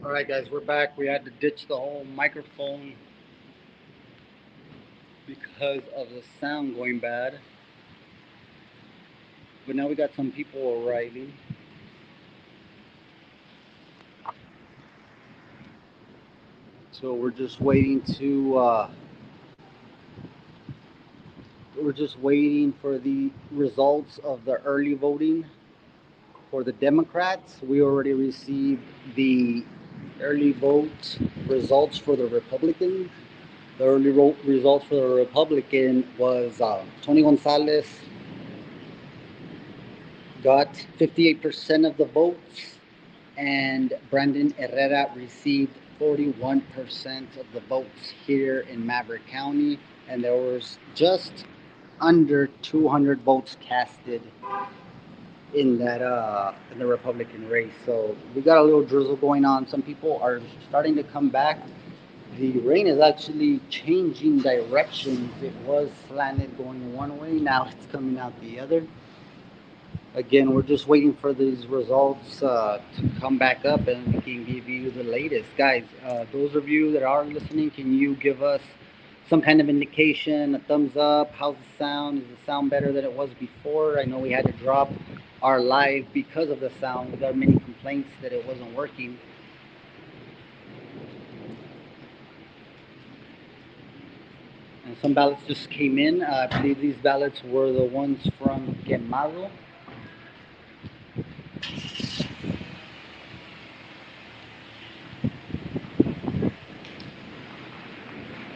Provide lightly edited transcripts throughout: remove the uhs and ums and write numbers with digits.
All right, guys, we're back. We had to ditch the whole microphone because of the sound going bad. But now we got some people arriving. So we're just waiting for the results of the early voting for the Democrats. We already received the early vote results for the Republicans. The early results for the Republican was Tony Gonzalez got 58% of the votes, and Brandon Herrera received 41% of the votes here in Maverick County, and there was just under 200 votes casted in the Republican race. So we got a little drizzle going on. Some people are starting to come back. The rain is actually changing directions. It was slanted going one way, now it's coming out the other. Again, we're just waiting for these results to come back up and we can give you the latest. Guys, those of you that are listening, can you give us some kind of indication, a thumbs up? How's the sound? Is the sound better than it was before? I know we had to drop our live because of the sound. We got many complaints that it wasn't working. And some ballots just came in. I believe these ballots were the ones from Quemado.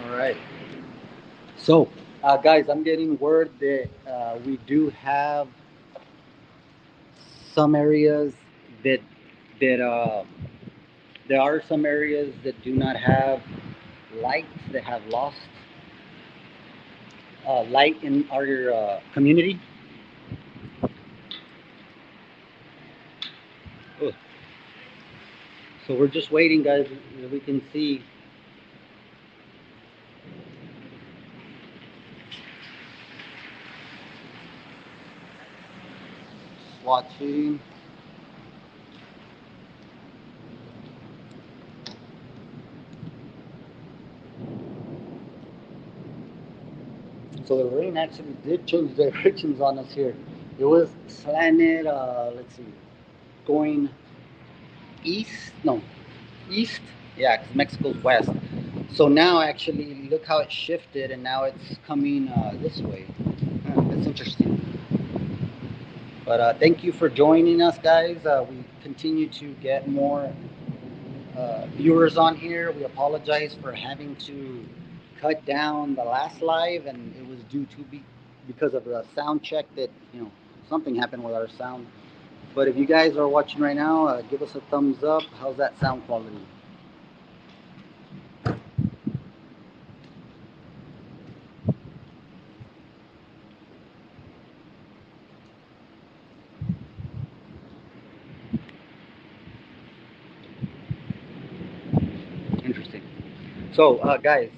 All right. So, guys, I'm getting word that we do have some areas that that there are some areas that do not have lights that have lost light in our community. Ugh. So we're just waiting, guys. We can see SWAT shooting. So the rain actually did change directions on us here. It was slanted. Let's see, going east. No, east. Yeah, because Mexico's west. So now actually, look how it shifted, and now it's coming this way. That's interesting. But thank you for joining us, guys. We continue to get more viewers on here. We apologize for having to cut down the last live, and it was due to because of the sound check that something happened with our sound. But if you guys are watching right now, give us a thumbs up. How's that sound quality? Interesting. So, guys,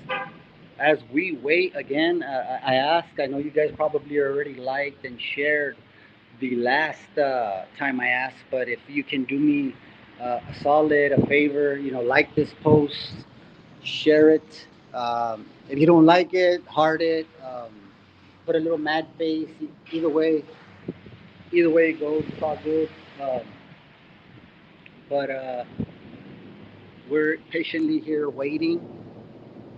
as we wait again, I ask. I know you guys probably already liked and shared the last time I asked, but if you can do me a solid, a favor, like this post, share it. If you don't like it, heart it, put a little mad face. Either way it goes, it's all good. Um, but we're patiently here waiting.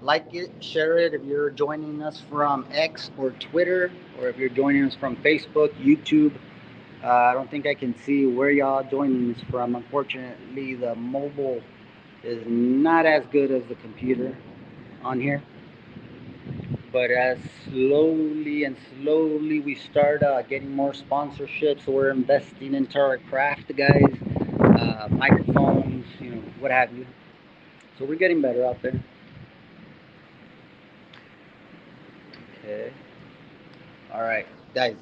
Like it, share it if you're joining us from X or Twitter, or if you're joining us from Facebook, YouTube. I don't think I can see where y'all joining us from. Unfortunately, the mobile is not as good as the computer on here. But as slowly and slowly we start getting more sponsorships, we're investing into our craft, guys. Microphones, what have you. So we're getting better out there. Okay. All right, guys.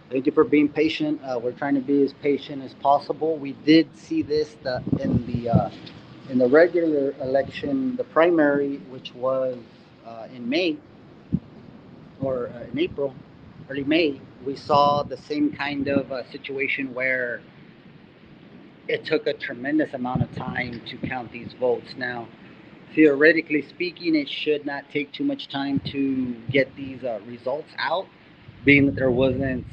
Thank you for being patient. We're trying to be as patient as possible. We did see this in the regular election, the primary, which was in May or in April, early May. We saw the same kind of situation where it took a tremendous amount of time to count these votes. Now, theoretically speaking, it should not take too much time to get these results out, being that there wasn't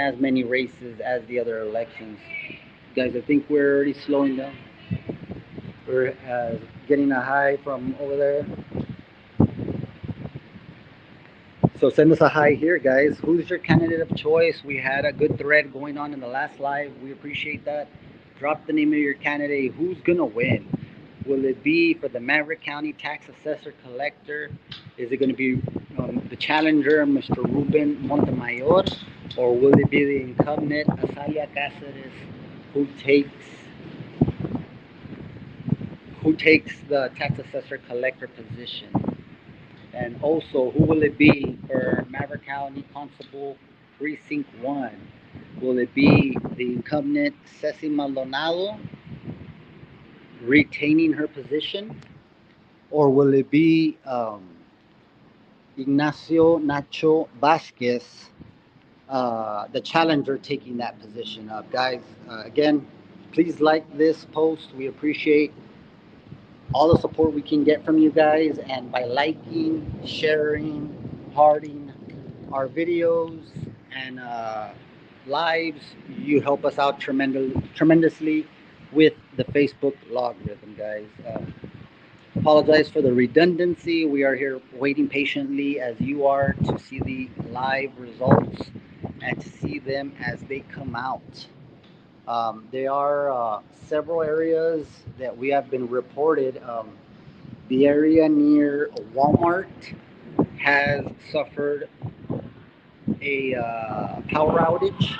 as many races as the other elections. Guys, I think we're already slowing down. We're getting a high from over there. So send us a hi here, guys. Who's your candidate of choice? We had a good thread going on in the last live. We appreciate that. Drop the name of your candidate. Who's gonna win? Will it be for the Maverick County Tax Assessor Collector? Is it going to be the challenger, Mr. Ruben Montemayor, or will it be the incumbent Azalia Cáceres, who takes who takes the tax assessor collector position? And also, who will it be for Maverick County Constable Precinct 1? Will it be the incumbent Ceci Maldonado retaining her position? Or will it be Ignacio Nacho Vasquez, the challenger, taking that position up? Guys, again, please like this post. We appreciate all the support we can get from you guys, and by liking, sharing, hearting our videos and lives, you help us out tremendously with the Facebook logarithm, guys. Apologize for the redundancy. We are here waiting patiently as you are to see the live results and to see them as they come out. There are several areas that we have been reported. The area near Walmart has suffered a power outage.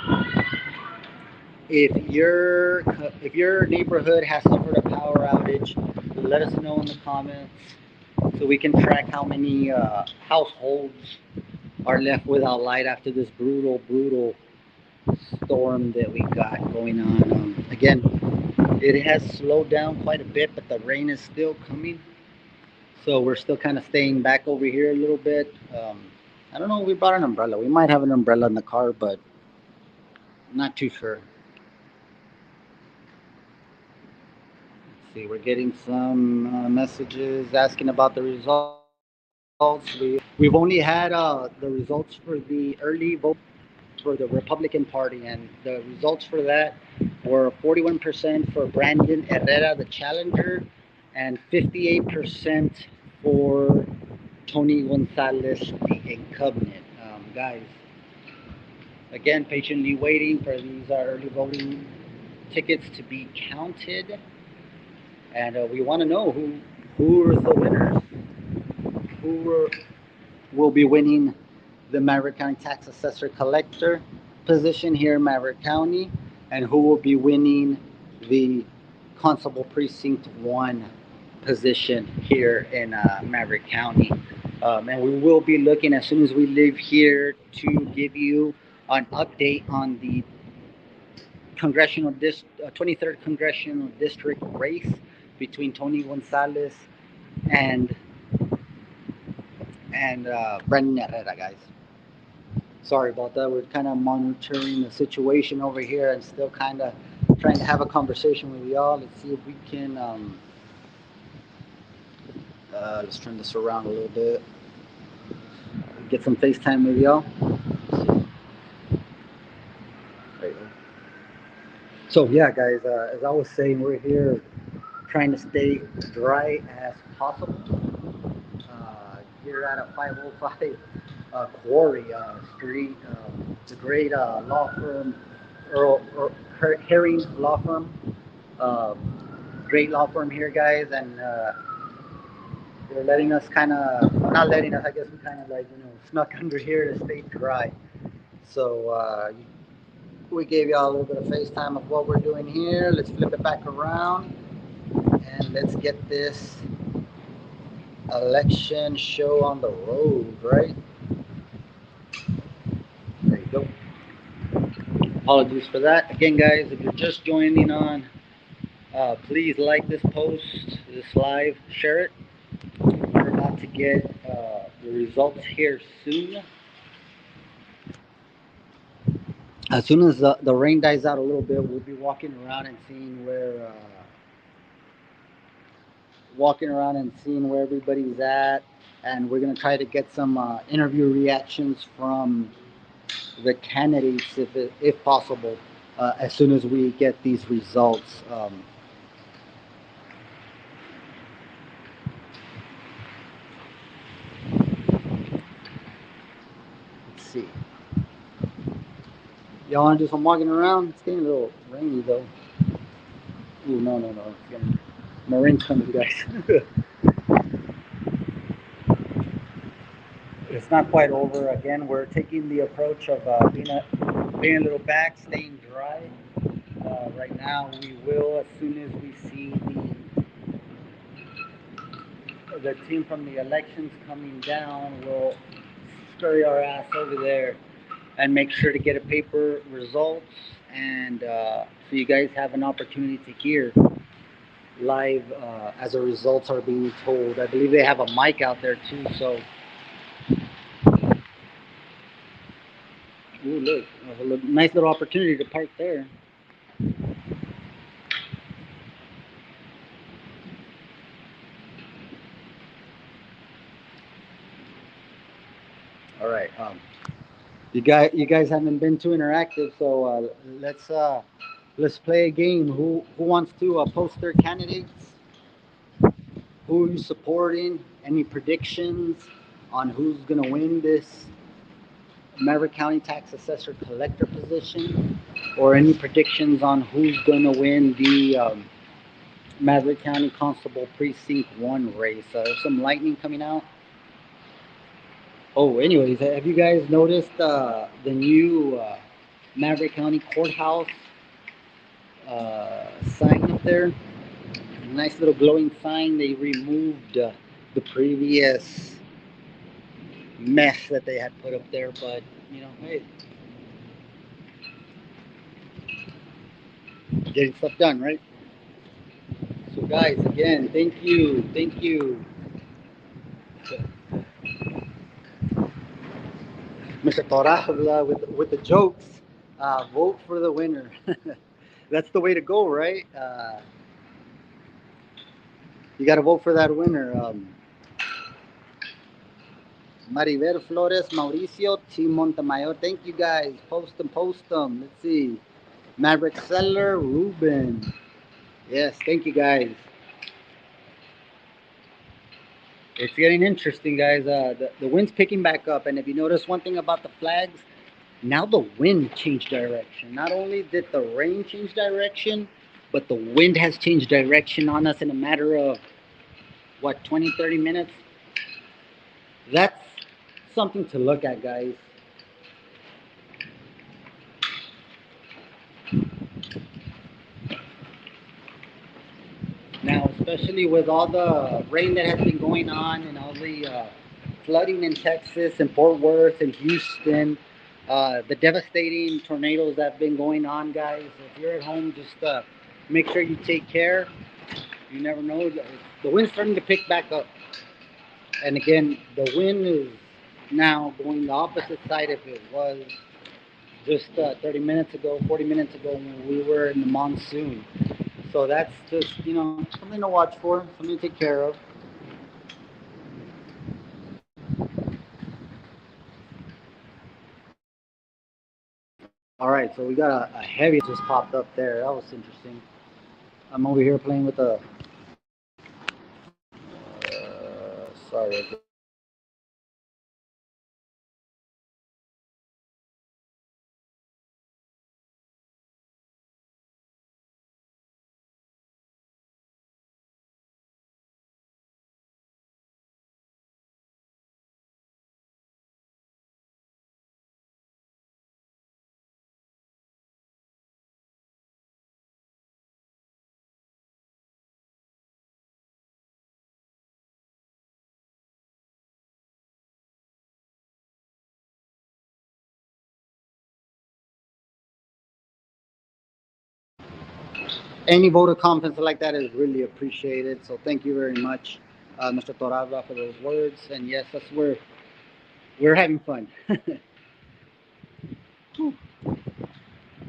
If your neighborhood has suffered a power outage, let us know in the comments so we can track how many households are left without light after this brutal storm that we got going on. Again, it has slowed down quite a bit, but the rain is still coming. So we're still kind of staying back over here a little bit. I don't know. We brought an umbrella. We might have an umbrella in the car, but not too sure. Let's see, we're getting some messages asking about the results. We've only had the results for the early vote for the Republican Party, and the results for that were 41% for Brandon Herrera, the challenger, and 58% for Tony Gonzalez, the incumbent. Guys, again, patiently waiting for these early voting tickets to be counted, and we want to know who are the winners, who will be winning the Maverick County Tax Assessor Collector position here in Maverick County, and who will be winning the Constable Precinct 1 position here in Maverick County. And we will be looking as soon as we leave here to give you an update on the 23rd Congressional District race between Tony Gonzalez and Brandon Herrera, guys. Sorry about that. We're kind of monitoring the situation over here and still kind of trying to have a conversation with y'all. Let's see if we can. Let's turn this around a little bit. Get some FaceTime with y'all. There you go. So yeah, guys. As I was saying, we're here trying to stay dry as possible. Here at a 505 Quarry Street, the great law firm, Herring Law Firm. Uh, Great law firm here, guys, and they're letting us not letting us. I guess we kind of like snuck under here to stay dry. So we gave y'all a little bit of FaceTime of what we're doing here. Let's flip it back around and let's get this election show on the road, right? There you go. Apologies for that. Again, guys, if you're just joining on, please like this post, this live, share it. We're about to get the results here soon. As soon as the rain dies out a little bit, we'll be walking around and seeing where everybody's at, and we're gonna try to get some interview reactions from the candidates, if possible, as soon as we get these results. Let's see. Y'all want to do some walking around? It's getting a little rainy though. Ooh, no, no, no. It's getting, my rain's coming, guys. It's not quite over. Again, we're taking the approach of being a little back, staying dry. Right now, we will, as soon as we see the team from the elections coming down, we'll scurry our ass over there and make sure to get a paper results, and so you guys have an opportunity to hear live as the results are being told. I believe they have a mic out there too. So, ooh, look, a nice little opportunity to park there. All right. You guys haven't been too interactive, so let's play a game. Who wants to post their candidates? Who are you supporting? Any predictions on who's gonna win this Maverick County Tax Assessor Collector position, or any predictions on who's gonna win the Maverick County Constable Precinct 1 race? There's some lightning coming out. Oh, anyways, have you guys noticed the new Maverick County Courthouse sign up there? Nice little glowing sign. They removed the previous mess that they had put up there, but hey, getting stuff done, right? So, guys, again, thank you, Mr. Torabla, with the jokes. Vote for the winner. That's the way to go, right? You got to vote for that winner. Mariver Flores, Mauricio, Team Montemayor. Thank you guys. Post them, post them. Let's see. Maverick Seller, Ruben. Yes, thank you guys. It's getting interesting, guys. The wind's picking back up, and if you notice one thing about the flags, now the wind changed direction. Not only did the rain change direction, but the wind has changed direction on us in a matter of what, 20, 30 minutes. That's something to look at, guys. Now, especially with all the rain that has been going on and all the flooding in Texas and Fort Worth and Houston, the devastating tornadoes that have been going on, guys. If you're at home, just make sure you take care. You never know. The wind's starting to pick back up. And again, the wind is now going the opposite side if it was just 30 minutes ago, 40 minutes ago when we were in the monsoon. So that's just, something to watch for, something to take care of. All right, so we got a heavy just popped up there. That was interesting. I'm over here playing with the. Sorry. Any vote of confidence like that is really appreciated. So thank you very much, Mr. Torabra, for those words. And yes, we're having fun.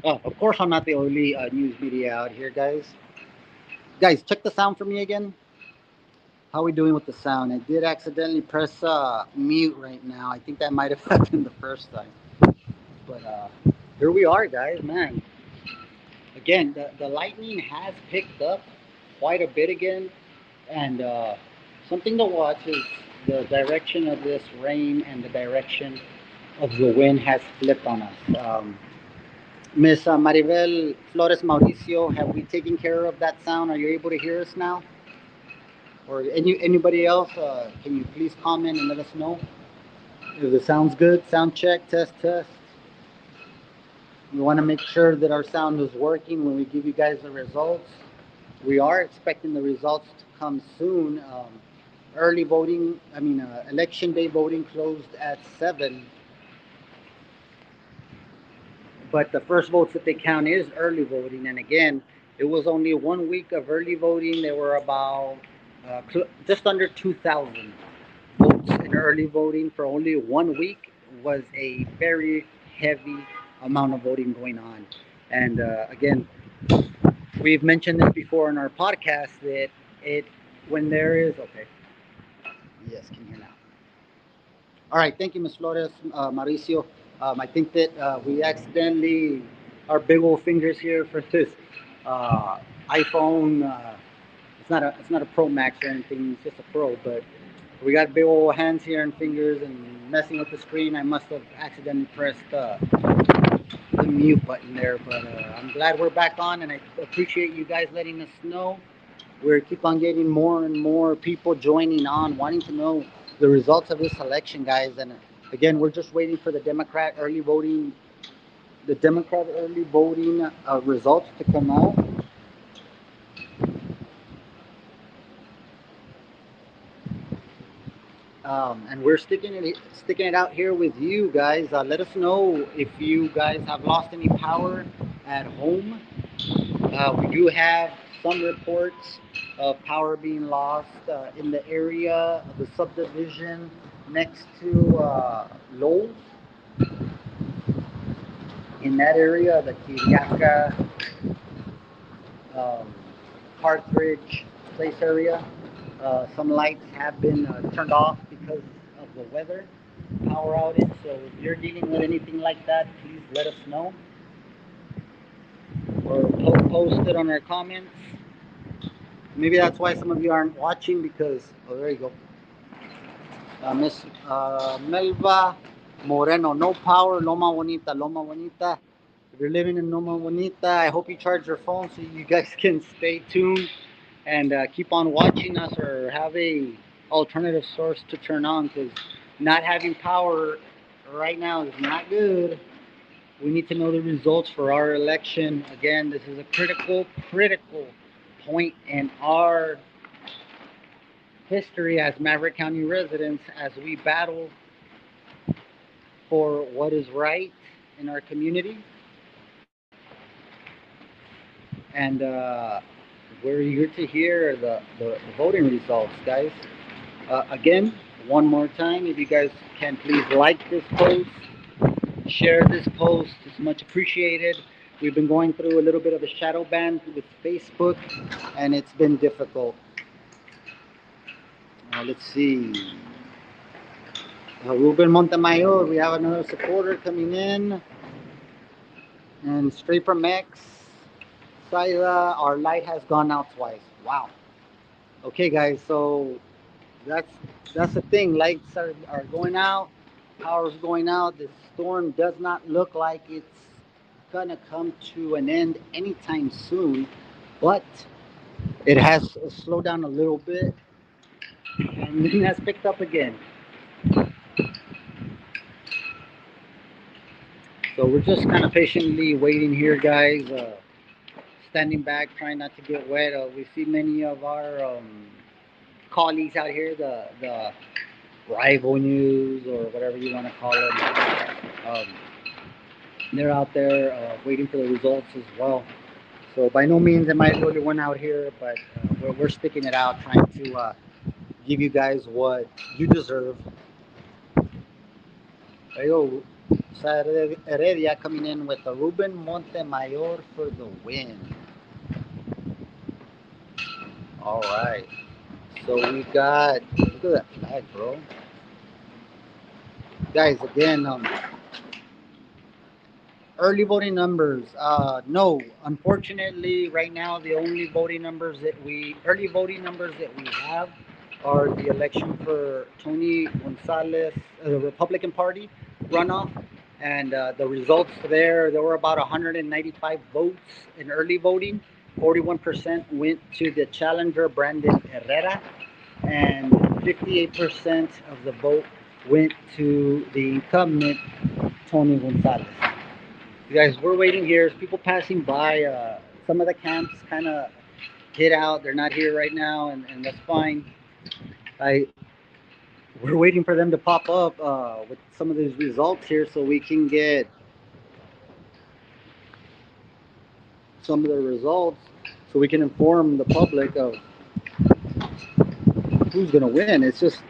Of course, I'm not the only news media out here, guys. Guys, check the sound for me again. How are we doing with the sound? I did accidentally press mute right now. I think that might have happened the first time. But here we are, guys. Man, again, the lightning has picked up quite a bit again. And something to watch is the direction of this rain and the direction of the wind has flipped on us. Miss Maribel Flores Mauricio, have we taken care of that sound? Are you able to hear us now? Or anybody else? Can you please comment and let us know if the sound's good? Sound check, test, test. We want to make sure that our sound is working when we give you guys the results. We are expecting the results to come soon. Early voting, election day voting closed at 7, but the first votes that they count is early voting. And again, it was only 1 week of early voting. There were about just under 2,000 votes in early voting for only 1 week. Was a very heavy amount of voting going on. And again, we've mentioned this before in our podcast that it when there is okay. Yes, can you hear now? All right, thank you, Ms. Flores, Mauricio. I think that we accidentally, our big old fingers here for this iPhone. It's not a Pro Max or anything. It's just a Pro, but we got big old hands here and fingers and messing with the screen. I must have accidentally pressed the mute button there, but I'm glad we're back on, and I appreciate you guys letting us know. We keep on getting more and more people joining on, wanting to know the results of this election, guys. And again, we're just waiting for the Democrat early voting results to come out. And we're sticking it out here with you guys. Let us know if you guys have lost any power at home. We do have some reports of power being lost in the area of the subdivision next to Lowe's. In that area, the Kiriaka, um, Carthage Place area, some lights have been turned off because of the weather, power outage. So if you're dealing with anything like that, please let us know or post it on our comments. Maybe that's why some of you aren't watching because, oh, there you go. Miss Melva Moreno, no power, Loma Bonita, Loma Bonita. If you're living in Loma Bonita, I hope you charge your phone so you guys can stay tuned and keep on watching us or have a alternative source to turn on, because not having power right now is not good. We need to know the results for our election. Again, this is a critical point in our history as Maverick County residents as we battle for what is right in our community. And we're eager to hear the voting results, guys. Again, one more time, if you guys can please like this post, share this post, it's much appreciated. We've been going through a little bit of a shadow ban with Facebook, and it's been difficult. Let's see. Ruben Montemayor, we have another supporter coming in. And straight from X, Saida, our light has gone out twice. Wow. Okay, guys, so that's the thing. Lights are going out, power's going out. The storm does not look like it's gonna come to an end anytime soon, but it has slowed down a little bit and then has picked up again. So we're just kind of patiently waiting here, guys. Standing back, trying not to get wet. We see many of our colleagues out here, the rival news or whatever you want to call it. They're out there waiting for the results as well. So by no means am I the only one out here, but we're sticking it out, trying to give you guys what you deserve. There you go. Heredia coming in with the Ruben Montemayor for the win. All right. So we got, look at that flag, bro. Guys, again, early voting numbers. No, unfortunately, right now the only early voting numbers that we have are the election for Tony Gonzalez, the Republican Party runoff, and the results there were about 195 votes in early voting. 41% went to the challenger Brandon Herrera, and 58% of the vote went to the incumbent Tony Gonzalez. You guys, we're waiting here. There's people passing by. Some of the camps kind of hid out. They're not here right now, and that's fine. I We're waiting for them to pop up with some of these results here, so we can get some of the results, so we can inform the public of who's going to win. It's just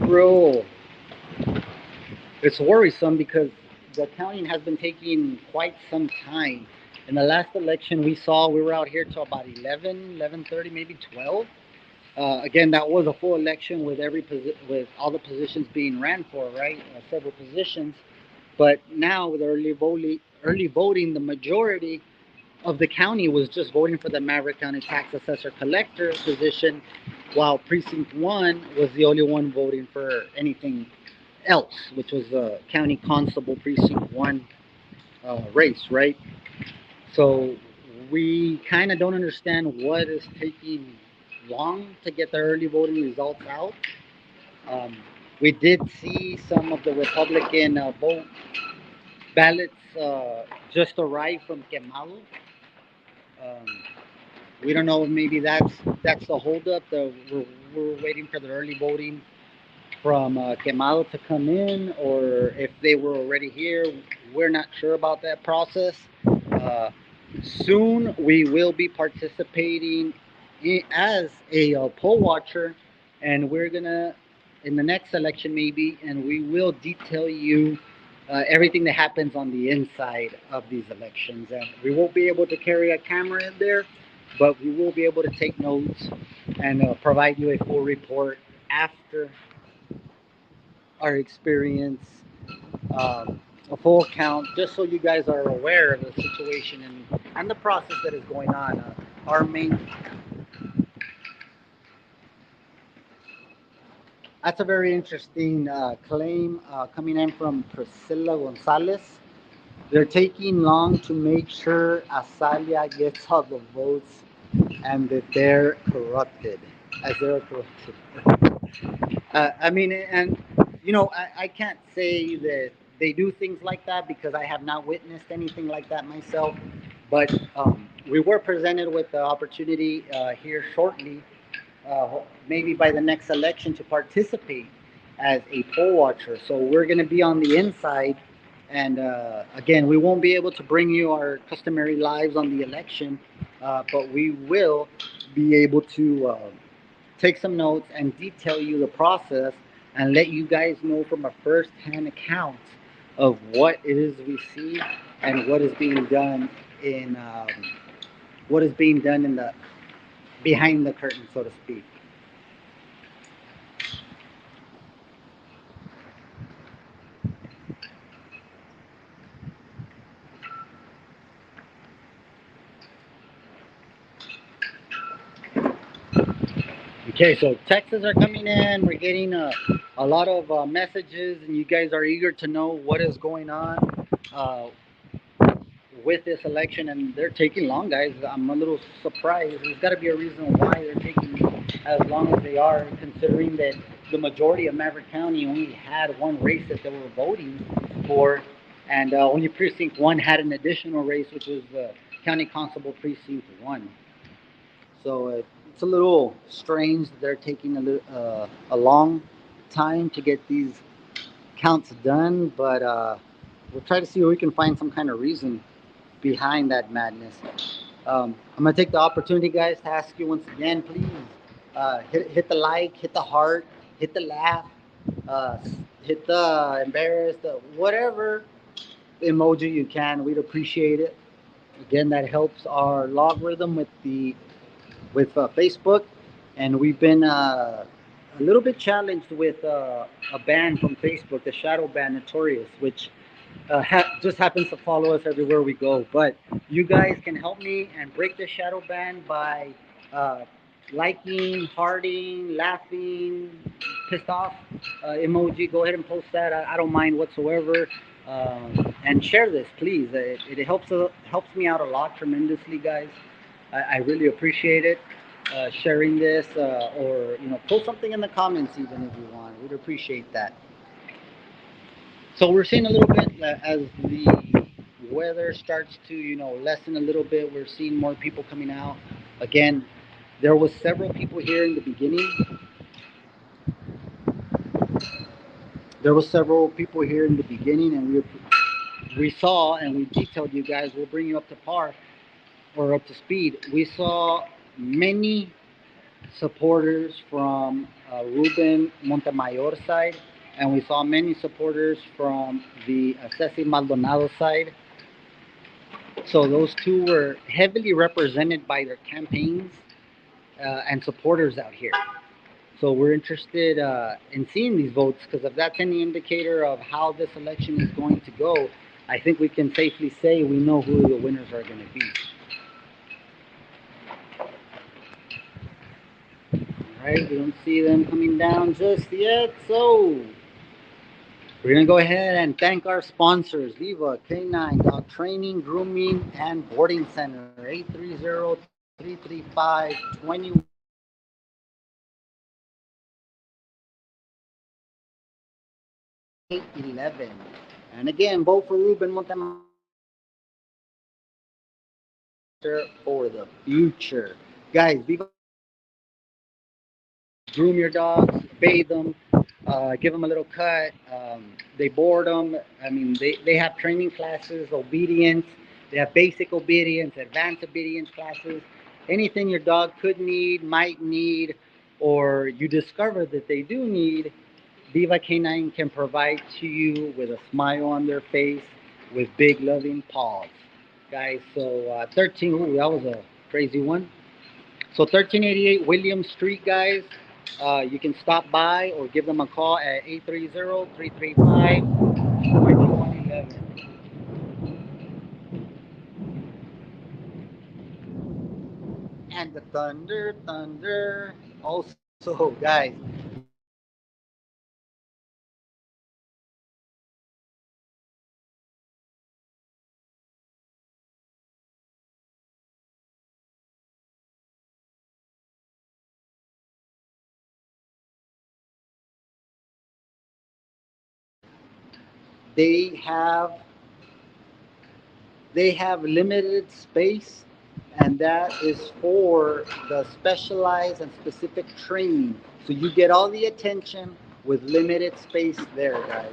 real. It's worrisome because the counting has been taking quite some time. In the last election we were out here till about 11:30, maybe 12. Again, that was a full election with with all the positions being ran for, right? Several positions. But now with early voting, the majority of the county was just voting for the Maverick County Tax Assessor Collector position, while Precinct 1 was the only one voting for anything else, which was the County Constable Precinct 1 race, right? So we kind of don't understand what is taking long to get the early voting results out. Um, we did see some of the Republican vote ballots just arrive from Quemado. Um, we don't know if maybe that's the holdup. We're waiting for the early voting from Quemado to come in, or if they were already here. We're not sure about that process. Uh, Soon we will be participating as a poll watcher, and we're gonna in the next election maybe, and we will detail you everything that happens on the inside of these elections. And we won't be able to carry a camera in there, but we will be able to take notes and provide you a full report after our experience, a full count, just so you guys are aware of the situation and the process that is going on. Our main That's a very interesting claim coming in from Priscilla Gonzalez. They're taking long to make sure Asalia gets all the votes and that they're corrupted, as they're corrupted. I mean, and I can't say that they do things like that because I have not witnessed anything like that myself. But we were presented with the opportunity here shortly, maybe by the next election, to participate as a poll watcher. So we're going to be on the inside. And again, we won't be able to bring you our customary lives on the election, but we will be able to take some notes and detail you the process and let you guys know from a first-hand account of what it is we see and in what is being done in the behind the curtain, so to speak. Okay, so texts are coming in. We're getting a lot of messages, and you guys are eager to know what is going on uh, with this election, and they're taking long, guys. I'm a little surprised. There's got to be a reason why they're taking as long as they are, considering that the majority of Maverick County only had one race that they were voting for, and only Precinct 1 had an additional race, which was County Constable Precinct 1. So it's a little strange that they're taking a long time to get these counts done, but we'll try to see if we can find some kind of reason behind that madness. I'm gonna take the opportunity, guys, to ask you once again, please hit the like, hit the heart, hit the laugh, uh, hit the embarrassed, whatever emoji you can. We'd appreciate it. Again, that helps our logarithm with Facebook, and we've been a little bit challenged with a ban from Facebook, the shadow ban, Notorious, which just happens to follow us everywhere we go. But you guys can help me and break the shadow ban by uh, liking, hearting, laughing, pissed off emoji. Go ahead and post that. I don't mind whatsoever. And share this, please. It helps me out a lot tremendously, guys. I really appreciate it. Sharing this, or post something in the comments even if you want. We'd appreciate that. So we're seeing a little bit as the weather starts to lessen a little bit. We're seeing more people coming out. Again, there was several people here in the beginning. There was several people here in the beginning, and we saw and we detailed you guys. We'll bring you up to par or up to speed. We saw many supporters from Ruben Montemayor side, and we saw many supporters from the Ceci Maldonado side. So those two were heavily represented by their campaigns and supporters out here. So we're interested in seeing these votes because if that's any indicator of how this election is going to go, I think we can safely say we know who the winners are going to be. All right, we don't see them coming down just yet, so we're going to go ahead and thank our sponsors, Viva K9 Dog Training, Grooming, and Boarding Center, 830-335-2111. And again, vote for Ruben Montemayor for the future. Guys, Viva, groom your dogs, bathe them, give them a little cut. They board them. I mean, they have training classes, obedience. They have basic obedience, advanced obedience classes. Anything your dog could need, might need, or you discover that they do need, Viva Canine can provide to you with a smile on their face, with big loving paws. Guys, so 13, ooh, that was a crazy one. So 1388 William Street, guys. You can stop by or give them a call at 830-335-2111. And the Thunder, Thunder. Also, guys, they have they have limited space, and that is for the specialized and specific training. So you get all the attention with limited space there, guys.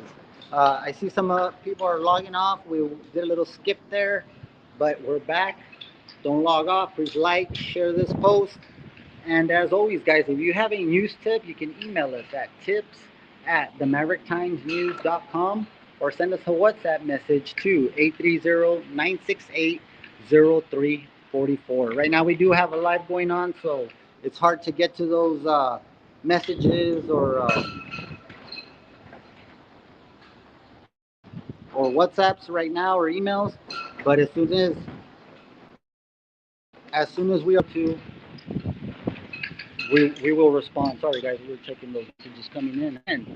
I see some people are logging off. We did a little skip there, but we're back. Don't log off. Please like, share this post. And as always, guys, if you have a news tip, you can email us at tips@themavericktimesnews.com or send us a WhatsApp message to 830-968-0344. Right now, we do have a live going on, so it's hard to get to those messages or WhatsApps right now or emails. But as soon as we are to, we will respond. Sorry, guys, we were checking those messages coming in. And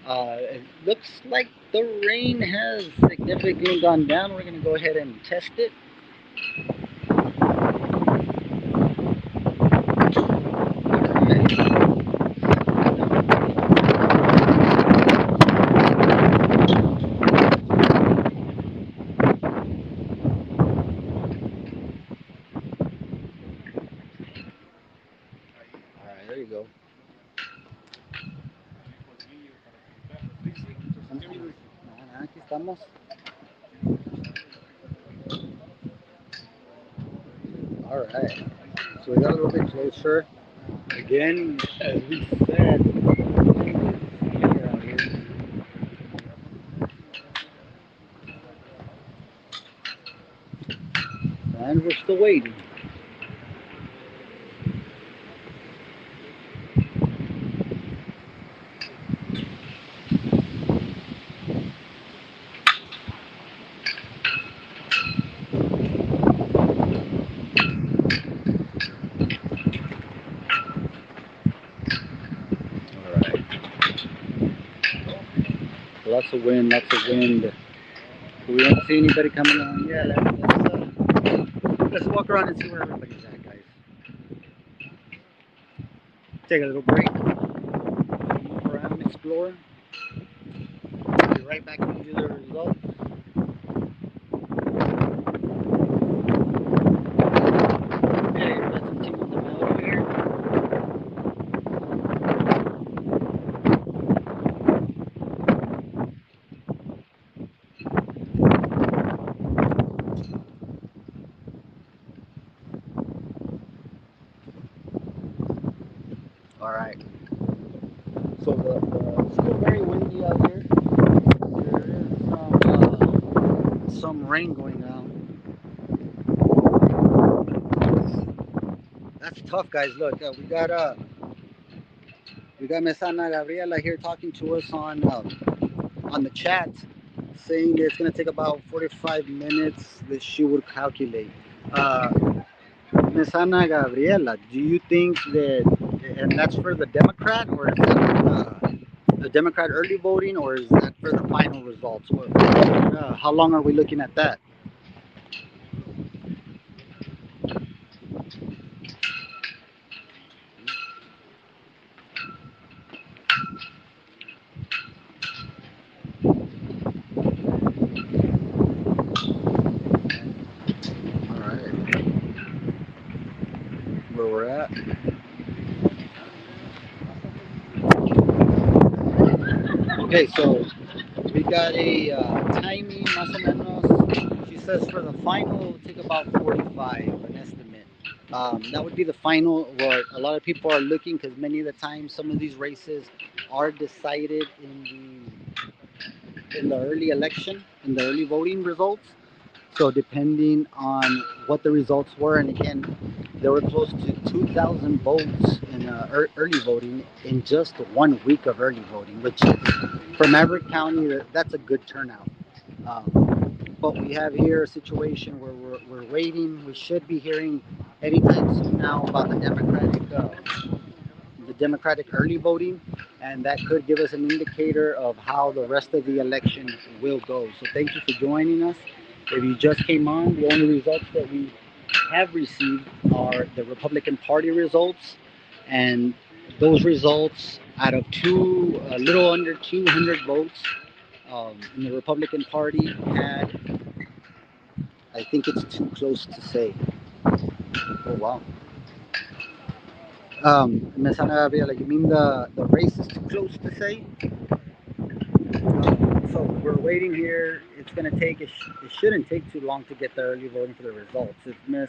it looks like the rain has significantly gone down. We're going to go ahead and test it. All right, there you go. Aquí estamos. All right. So we got a little bit closer. Again, as we said, And we're still waiting. All right. Lots of wind, lots of wind. We don't see anybody coming on. Yeah, let's walk around and see where everybody's at, guys. Take a little break, move around, explore. Be right back into the results. Okay, let's continue with the elevator. All right. So it's still very windy out here. There is some rain going down. That's tough, guys. Look, we got Miss Ana Gabriela here talking to us on the chat, saying that it's gonna take about 45 minutes that she would calculate. Uh, Miss Ana Gabriela, do you think that, and that's for the Democrat, or is that for the Democrat early voting, or is that for the final results? How long are we looking at that? All right, where we're at. Okay, so we got a timing, más o menos. She says for the final, it will take about 45, an estimate. That would be the final. What a lot of people are looking, because many of the times some of these races are decided in the early election, in the early voting results. So depending on what the results were, and again, there were close to 2,000 votes in early voting in just 1 week of early voting, which for Maverick County, that's a good turnout. But we have here a situation where we're waiting. We should be hearing anytime soon now about the Democratic early voting, and that could give us an indicator of how the rest of the election will go. So thank you for joining us. If you just came on, the only results that we have received are the Republican Party results, and those results out of a little under 200 votes in the Republican Party had, I think it's too close to say. Oh wow. Ms. Ana Gabriela, you mean the race is too close to say? So we're waiting here. It's going to take, it shouldn't take too long to get the early voting for the results. If Ms.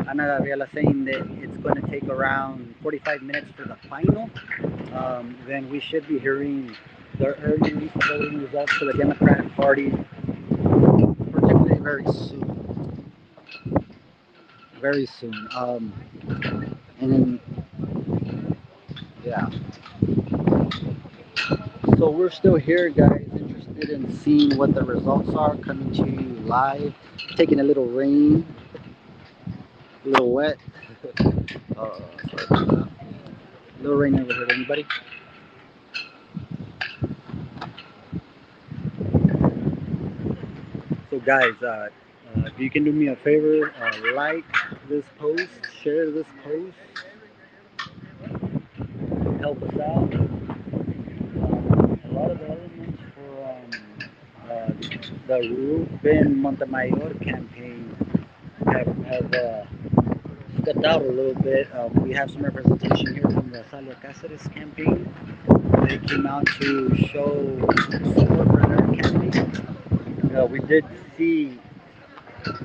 Ana Gabriela saying that it's going to take around 45 minutes for the final, then we should be hearing the early voting results for the Democratic Party, particularly very soon. Very soon. And then, yeah. So we're still here, guys, interested in seeing what the results are, coming to you live, taking a little rain, a little wet. Sorry about that. A little rain never hurt anybody. So, guys, if you can do me a favor, like this post, share this post, help us out. A lot of the elements for the Ruben Montemayor campaign have stepped out a little bit. We have some representation here from the Salia Cáceres campaign. They came out to show support for their campaign. We did see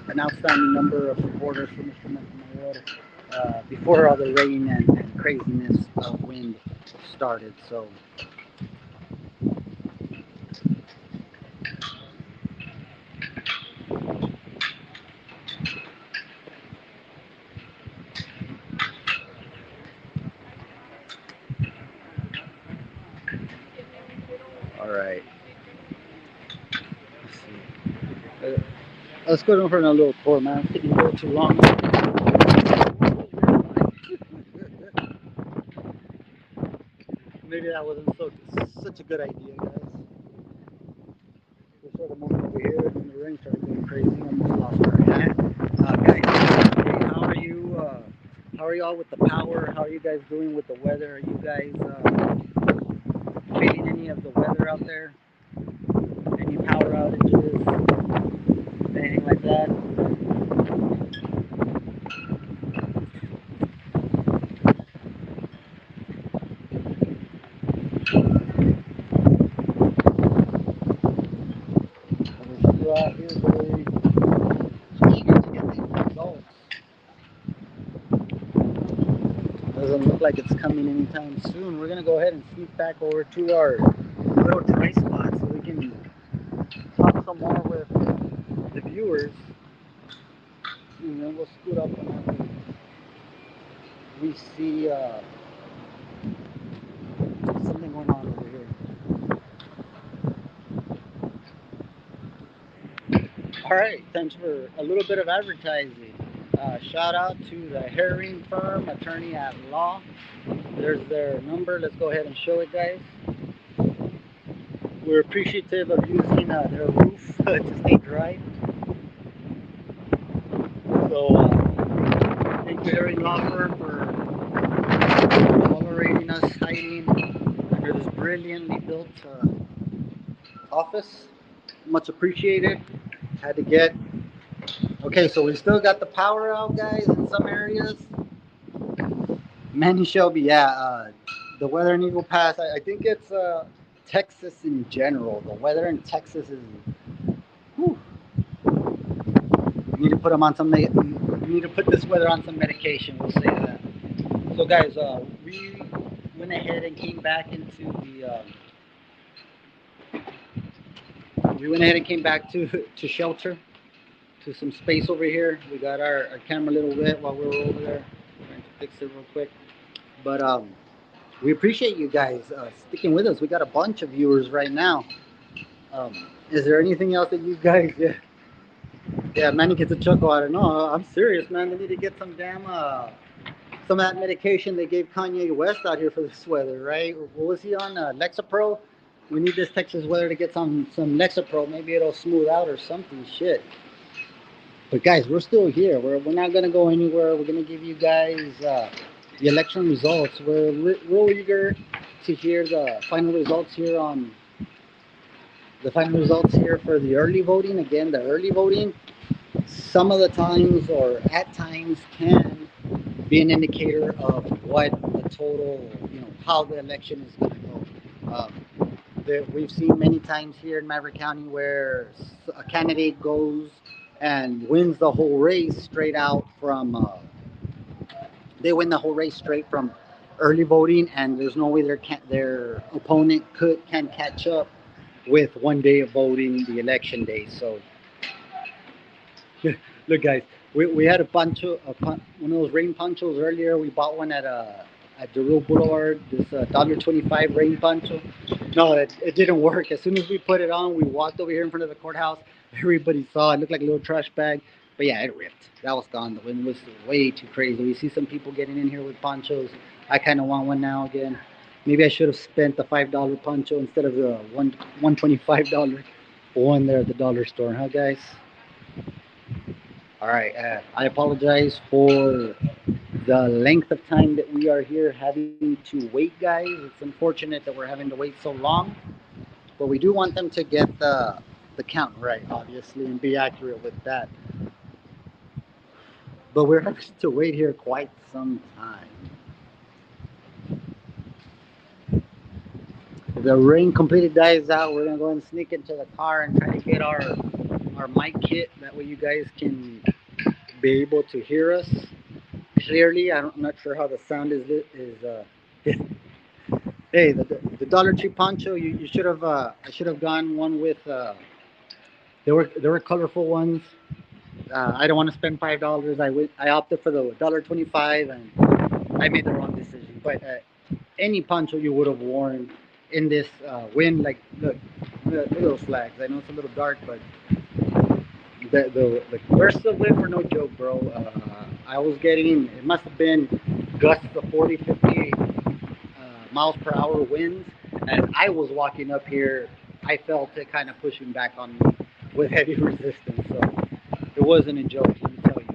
an outstanding number of supporters for Mr. Montemayor before all the rain and craziness of wind started. So All right. Let's see. Let's go down for another little tour, man. It's taking a little too long. Maybe that wasn't such a good idea, guys. We're sort of moving over here, and the rain started going crazy. Almost lost our hat. Guys, hey, how are you? How are y'all with the power? How are you guys doing with the weather? Are you guys feeling any of the weather out there? Any power outages? Anything like that? We're still out here, very eager to get these results. Doesn't look like it's coming anytime soon. We're gonna go ahead and sneak back over to our little dry spot so we can talk some more with the viewers. And then we'll scoot up whenever we see something going on over here. All right, thanks for a little bit of advertising. Shout out to the Herring Firm, attorney at law. There's their number. Let's go ahead and show it, guys. We're appreciative of using their roof to stay dry. So, thank you, Herring Law Firm, for tolerating us hiding under this brilliantly built office. Much appreciated. Had to get. Okay, so we still got the power out, guys, in some areas. Manny Shelby, yeah. The weather in Eagle Pass, I think it's Texas in general. The weather in Texas is. Whew. We need to put them on some. We need to put this weather on some medication. We'll say that. So, guys, we went ahead and came back into the. We went ahead and came back to shelter, to some space over here. We got our camera a little wet while we were over there. Trying to fix it real quick. But we appreciate you guys sticking with us. We got a bunch of viewers right now. Is there anything else that you guys? Yeah, Manny gets a chuckle out of it. No, I'm serious, man. They need to get some damn some of that medication they gave Kanye West out here for this weather, right? What was he on? Lexapro. We need this Texas weather to get some Lexapro. Maybe it'll smooth out or something. Shit. But guys, we're still here. We're not gonna go anywhere. We're gonna give you guys the election results. We're real eager to hear the final results here on the final results here for the early voting. Again, the early voting, some of the times or at times can be an indicator of what the total, how the election is going to go. We've seen many times here in Maverick County where a candidate goes and wins the whole race straight out from, they win the whole race straight from early voting, and there's no way their opponent can catch up with one day of voting, the election day. So, look, guys, we had a poncho, one of those rain ponchos earlier. We bought one at Derulo Boulevard, this $1.25 rain poncho. No, it didn't work. As soon as we put it on, we walked over here in front of the courthouse. Everybody saw it. Looked like a little trash bag. But yeah, it ripped. That was gone. The wind was way too crazy. We see some people getting in here with ponchos. I kind of want one now again. Maybe I should have spent the $5 poncho instead of the $125 one there at the dollar store, huh, guys? All right. I apologize for the length of time that we are here having to wait, guys. It's unfortunate that we're having to wait so long, but we do want them to get the count right, obviously, and be accurate with that. But we're having to wait here quite some time. If the rain completely dies out, we're gonna go and sneak into the car and try to get our mic kit. That way, you guys can be able to hear us clearly. I'm not sure how the sound is. Hey, the Dollar Tree poncho. You should have. I should have gone one with. There were colorful ones. I don't want to spend $5. I opted for the $1.25, and I made the wrong decision. But any poncho you would have worn in this wind. Like, look at those flags. I know it's a little dark, but the bursts of wind were no joke, bro. I was getting, it must have been gusts of 40, 50 miles per hour winds, and I was walking up here. I felt it kind of pushing back on me with heavy resistance, so it wasn't a joke. Let me tell you.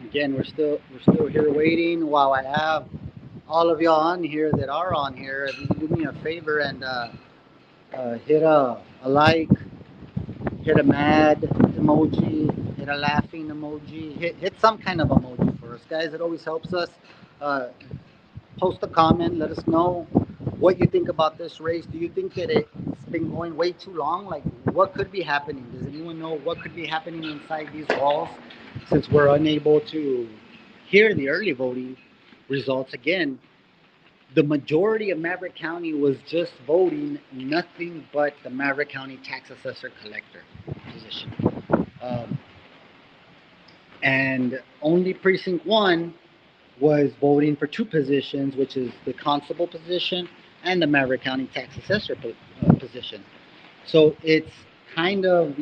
Again, we're still here waiting while I have all of y'all on here that are on here. If you can do me a favor and hit a like, hit a mad emoji, hit a laughing emoji, hit some kind of emoji for us, guys. It always helps us. Uh, Post a comment. Let us know what you think about this race. Do you think that it's been going way too long? Like, what could be happening? Does anyone know what could be happening inside these walls since we're unable to hear the early voting results? Again, the majority of Maverick County was just voting nothing but the Maverick County tax assessor collector position. Um, and only precinct one was voting for two positions, which is the constable position and the Maverick County tax assessor position. So it's kind of,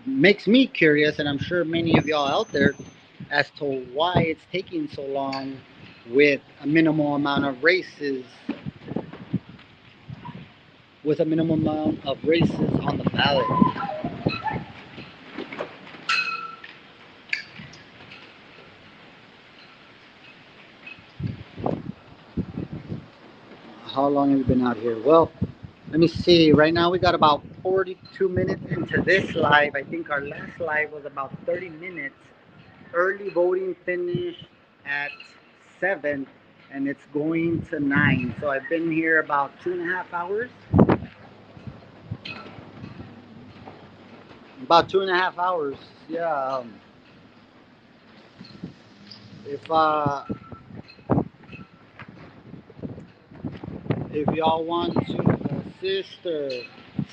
makes me curious, and I'm sure many of y'all out there, as to why it's taking so long with a minimal amount of races, on the ballot. How long have you been out here? Well, let me see. Right now we got about 42 minutes into this live. I think our last live was about 30 minutes. Early voting finished at 7 and it's going to 9. So I've been here about 2.5 hours. About 2.5 hours. Yeah. If uh, if y'all want to assist or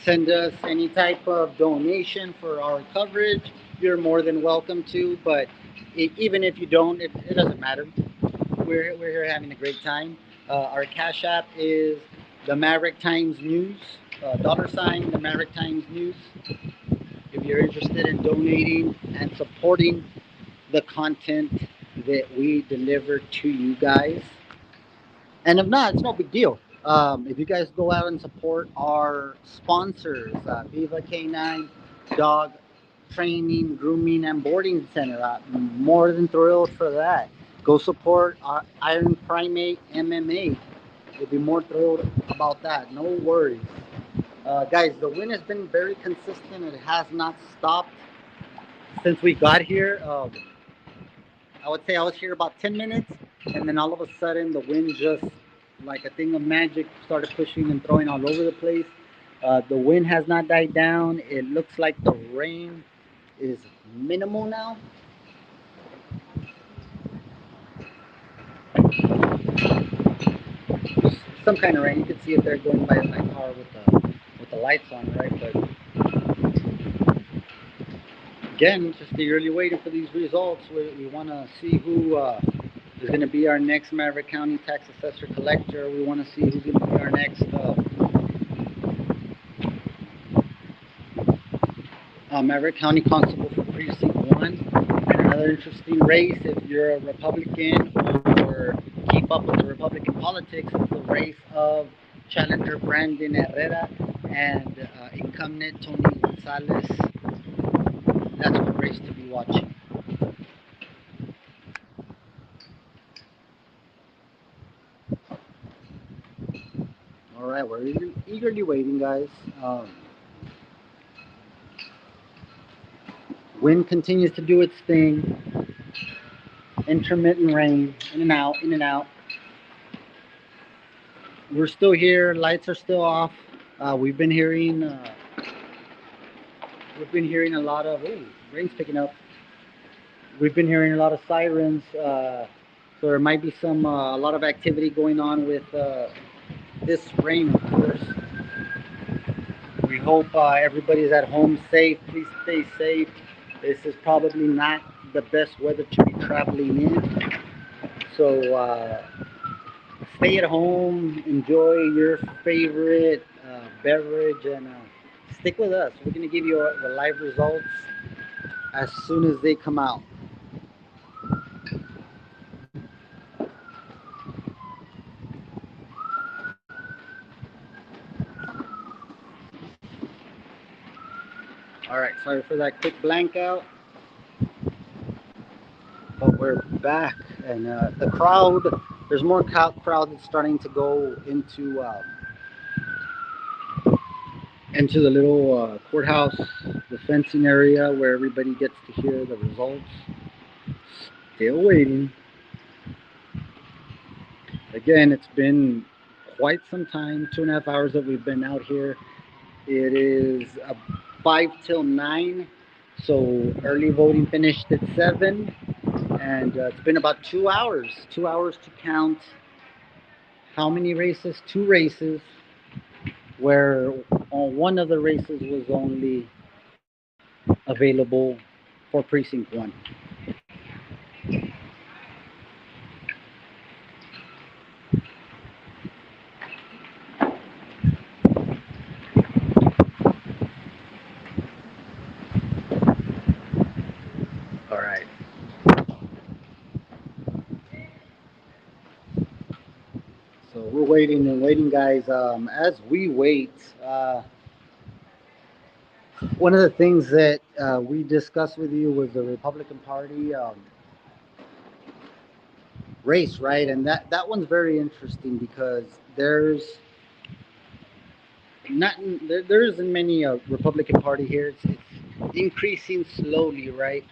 send us any type of donation for our coverage, you're more than welcome to. But even if you don't, it doesn't matter. We're here having a great time. Our Cash App is the Maverick Times News, $ the Maverick Times News. If you're interested in donating and supporting the content that we deliver to you guys, and if not, it's no big deal. If you guys go out and support our sponsors, Viva K9 Dog Training, Grooming, and Boarding Center, I'm more than thrilled for that. Go support our Iron Primate MMA. We'll be more thrilled about that. No worries. Guys, the wind has been very consistent. It has not stopped since we got here. I would say I was here about 10 minutes, and then all of a sudden the wind just, like a thing of magic, started pushing and throwing all over the place. The wind has not died down. It looks like the rain is minimal now. Some kind of rain. You can see it there going by my car with the lights on, right? But again, just eagerly waiting for these results. We want to see who is going to be our next Maverick County tax assessor collector. We want to see who's going to be our next Maverick County constable for precinct one. And another interesting race, if you're a Republican or keep up with the Republican politics, is the race of challenger Brandon Herrera and incumbent Tony Gonzalez. That's one race to be watching. All right, we're eagerly waiting, guys. Wind continues to do its thing. Intermittent rain, in and out, in and out. We're still here. Lights are still off. We've been hearing a lot of rain's picking up. We've been hearing a lot of sirens. So there might be a lot of activity going on with this rain, of course. We hope everybody's at home safe. Please stay safe. This is probably not the best weather to be traveling in. So stay at home, enjoy your favorite beverage, and stick with us. We're going to give you the live results as soon as they come out. All right, sorry for that quick blank out, but we're back, and the crowd. There's more crowd that's starting to go into the little courthouse, the fencing area where everybody gets to hear the results. Still waiting. Again, it's been quite some time, 2.5 hours that we've been out here. It is 5 till 9, so early voting finished at 7, and it's been about 2 hours. 2 hours to count how many races? Two races, where on one of the races was only available for precinct 1. All right. So we're waiting and waiting, guys. As we wait, one of the things that we discussed with you was the Republican Party race, right? And that one's very interesting because there's not there isn't many Republican Party here. It's increasing slowly, right?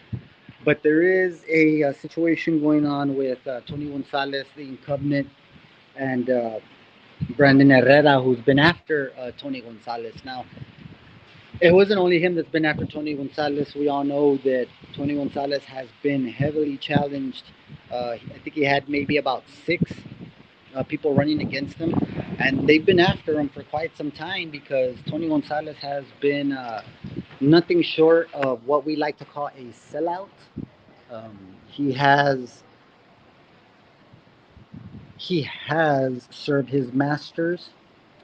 But there is a situation going on with Tony Gonzalez, the incumbent, and Brandon Herrera, who's been after Tony Gonzalez. Now, it wasn't only him that's been after Tony Gonzalez. We all know that Tony Gonzalez has been heavily challenged. I think he had maybe about six people running against him, and they've been after him for quite some time because Tony Gonzalez has been nothing short of what we like to call a sellout. He has served his masters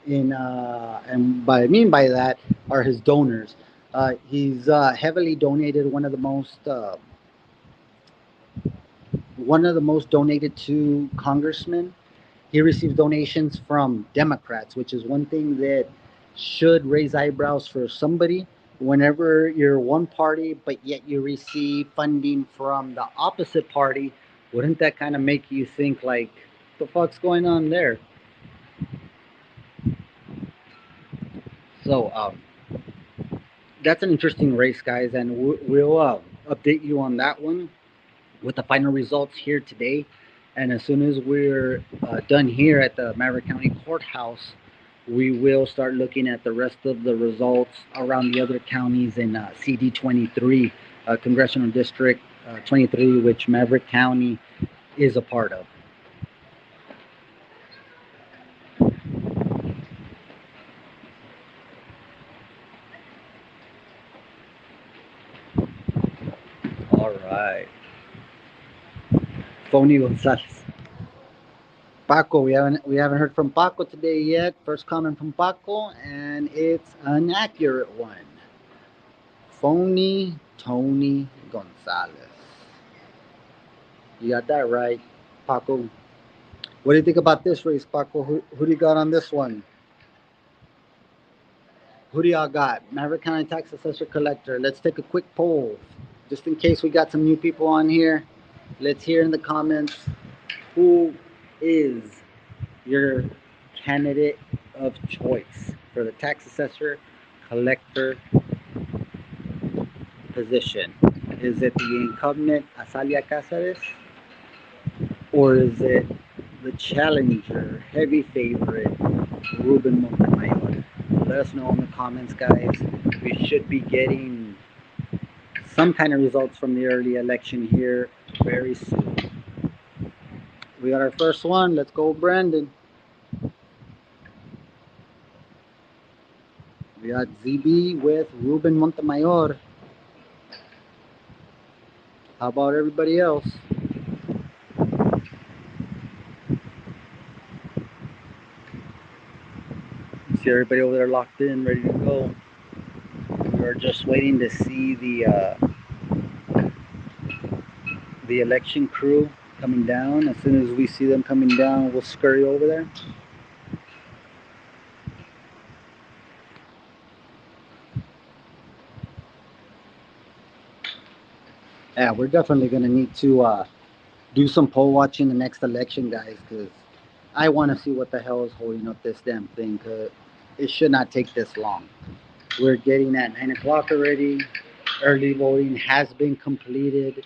in and by I mean by that are his donors. He's heavily donated one of the most donated to congressmen. He receives donations from Democrats, which is one thing that should raise eyebrows for somebody. Whenever you're one party, but yet you receive funding from the opposite party, wouldn't that kind of make you think like, the fuck's going on there? So that's an interesting race, guys, and we'll update you on that one with the final results here today. And as soon as we're done here at the Maverick County Courthouse, we will start looking at the rest of the results around the other counties in CD 23, Congressional District 23, which Maverick County is a part of. All right. Phony Gonzalez. Paco, we haven't heard from Paco today yet. First comment from Paco, and it's an accurate one. Phony Tony Gonzalez. You got that right, Paco. What do you think about this race, Paco? Who do you got on this one? Who do y'all got? Maverick County Tax Assessor Collector. Let's take a quick poll, just in case we got some new people on here. Let's hear in the comments who is your candidate of choice for the tax assessor collector position. Is it the incumbent Azalia Cáceres, or is it the challenger, heavy favorite, Ruben Montemayor? Let us know in the comments, guys. We should be getting some kind of results from the early election here very soon. We got our first one. Let's go, Brandon. We got ZB with Ruben Montemayor. How about everybody else? See everybody over there locked in, ready to go. We are just waiting to see the election crew coming down. As soon as we see them coming down, we'll scurry over there. Yeah, we're definitely gonna need to do some poll watching the next election, guys, because I want to see what the hell is holding up this damn thing. Cause it should not take this long. We're getting at 9 o'clock already. Early voting has been completed.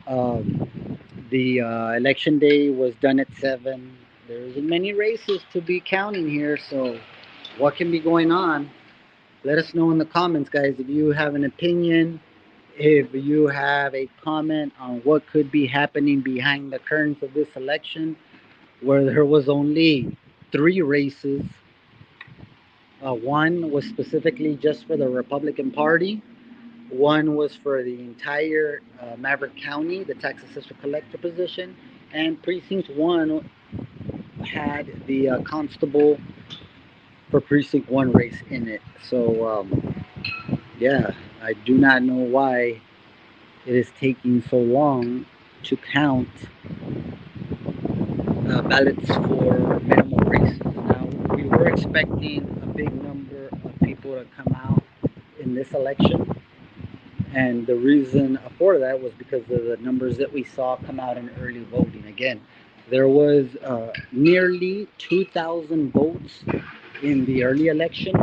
The election day was done at 7. There's many races to be counting here, so what can be going on? Let us know in the comments, guys, if you have an opinion, if you have a comment on what could be happening behind the curtains of this election, where there was only 3 races. One was specifically just for the Republican Party. One was for the entire Maverick County, the tax assessor collector position, and Precinct 1 had the constable for Precinct 1 race in it. So, yeah, I do not know why it is taking so long to count ballots for minimal races. Now, we were expecting a big number of people to come out in this election, and the reason for that was because of the numbers that we saw come out in early voting. Again, there was nearly 2,000 votes in the early election,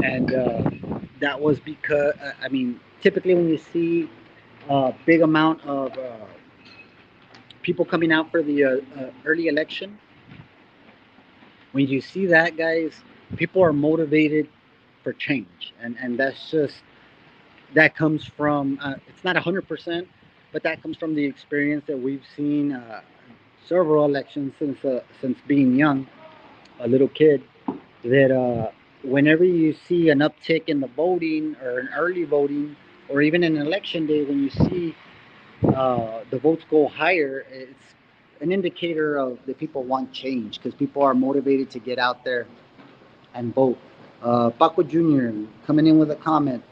and that was because I mean, typically when you see a big amount of people coming out for the early election, when you see that, guys, people are motivated for change, and that's just that comes from it's not 100%, but that comes from the experience that we've seen several elections since being young, a little kid. That whenever you see an uptick in the voting or an early voting, or even an election day, when you see the votes go higher, it's an indicator of the people want change because people are motivated to get out there and vote. Paco Jr. coming in with a comment.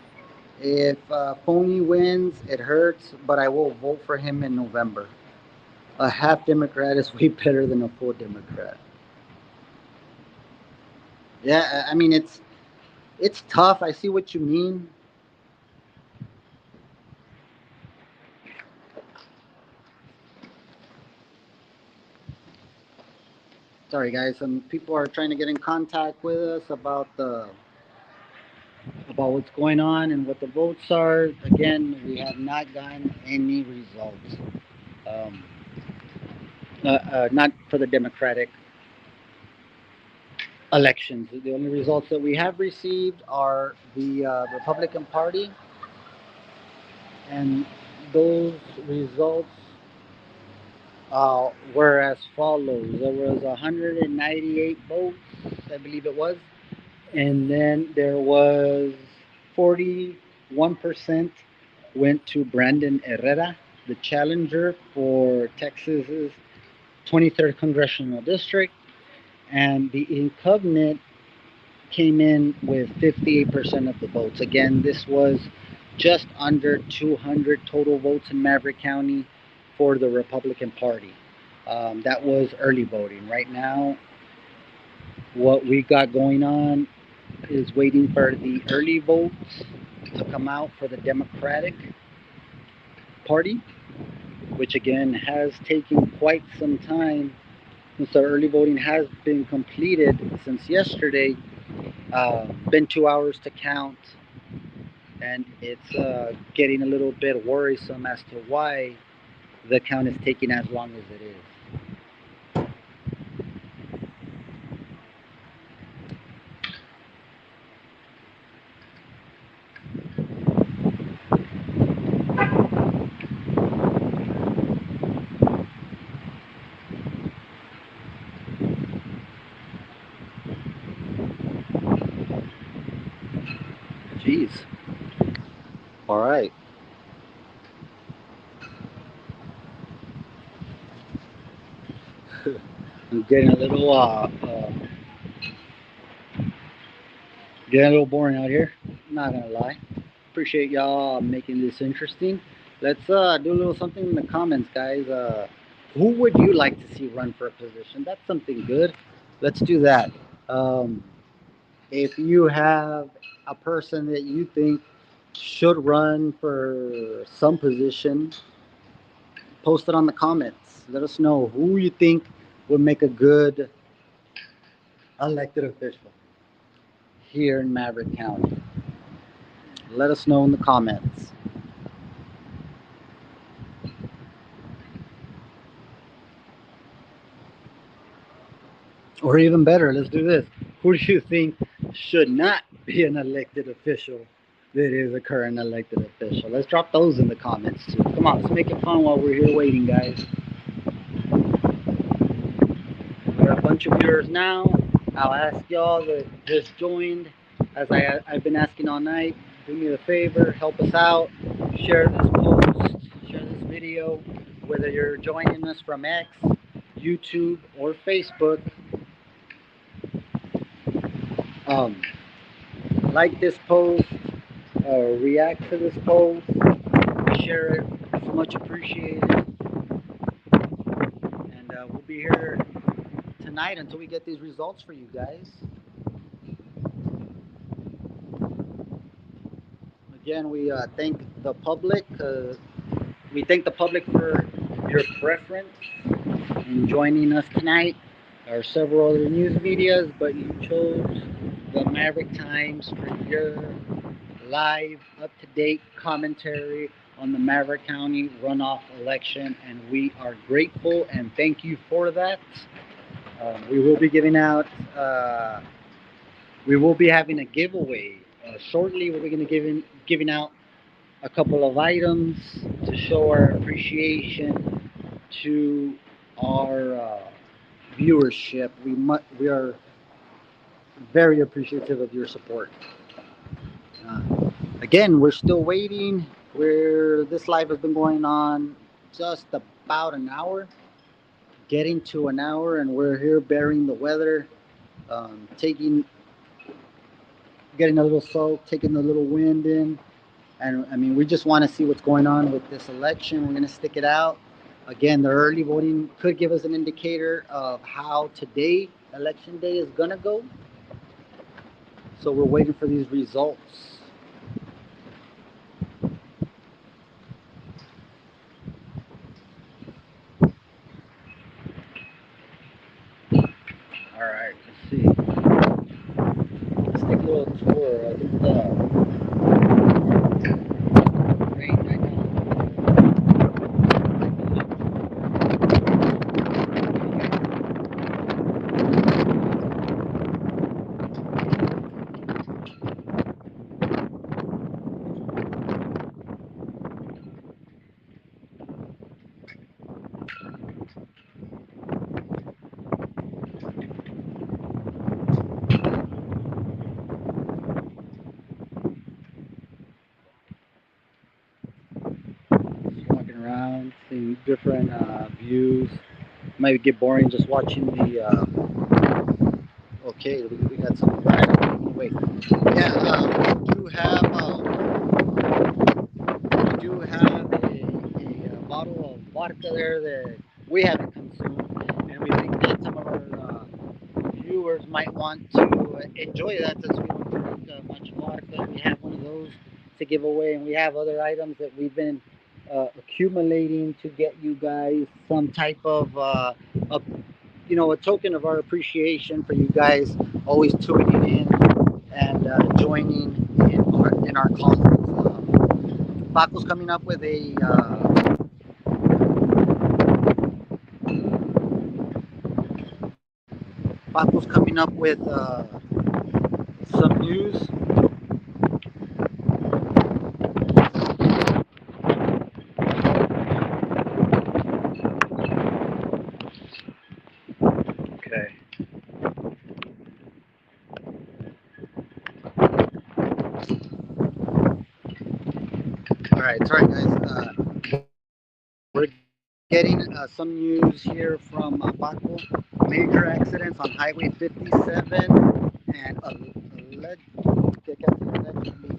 If Phony wins, it hurts, but I will vote for him in November. A half Democrat is way better than a full Democrat. Yeah, I mean it's tough. I see what you mean. Sorry, guys. Some people are trying to get in contact with us about what's going on and what the votes are. Again, we have not gotten any results. Um, not for the Democratic elections. The only results that we have received are the Republican Party, and those results were as follows. There was 198 votes, I believe it was, and then there was 41% went to Brandon Herrera, the challenger for Texas's 23rd congressional district, and the incumbent came in with 58% of the votes. Again, this was just under 200 total votes in Maverick County for the Republican Party. That was early voting. Right now, what we got going on is waiting for the early votes to come out for the Democratic Party, which again has taken quite some time since the early voting has been completed since yesterday. Been 2 hours to count, and it's getting a little bit worrisome as to why the count is taking as long as it is. Jeez. All right. I'm getting a little boring out here. Not gonna lie. Appreciate y'all making this interesting. Let's do a little something in the comments, guys. Who would you like to see run for a position? That's something good. Let's do that. Um, if you have a person that you think should run for some position, post it on the comments. Let us know who you think would make a good elected official here in Maverick County. Let us know in the comments. Or even better, let's do this. Who do you think should not be an elected official that is a current elected official? Let's drop those in the comments too. Come on, let's make it fun while we're here waiting, guys. We're a bunch of viewers now. I'll ask y'all that just joined, as I've been asking all night, do me a favor, help us out, share this post, share this video, whether you're joining us from X, YouTube, or Facebook. Um, like this post, react to this post, share it. It's much appreciated. And we'll be here tonight until we get these results for you guys. Again, we thank the public. We thank the public for your preference in joining us tonight. There are several other news medias, but you chose the Maverick Times for your live, up-to-date commentary on the Maverick County runoff election, and we are grateful and thank you for that. We will be giving out. We will be having a giveaway shortly. We're going to giving out a couple of items to show our appreciation to our viewership. We are very appreciative of your support. Uh, Again, we're still waiting. This live has been going on just about an hour, getting to an hour, and we're here bearing the weather, taking, getting a little soak, taking a little wind in, and I mean, we just want to see what's going on with this election. We're going to stick it out. Again, the early voting could give us an indicator of how today, election day, is going to go. So we're waiting for these results. All right, let's see. Let's take a little tour. I think the rain right just walking around, seeing different views. Might get boring just watching the. Okay, we got some. Wait, yeah, we do have a bottle of vodka there that we haven't consumed, and we think that some of our viewers might want to enjoy that since we don't drink much vodka. We have one of those to give away, and we have other items that we've been accumulating to get you guys some type of a token of our appreciation for you guys always tuning in and joining in our calls. Paco's coming up with a Paco's coming up with some news. Okay. All right, sorry guys. We're getting some news here from Baco. Major accidents on Highway 57, and allegedly,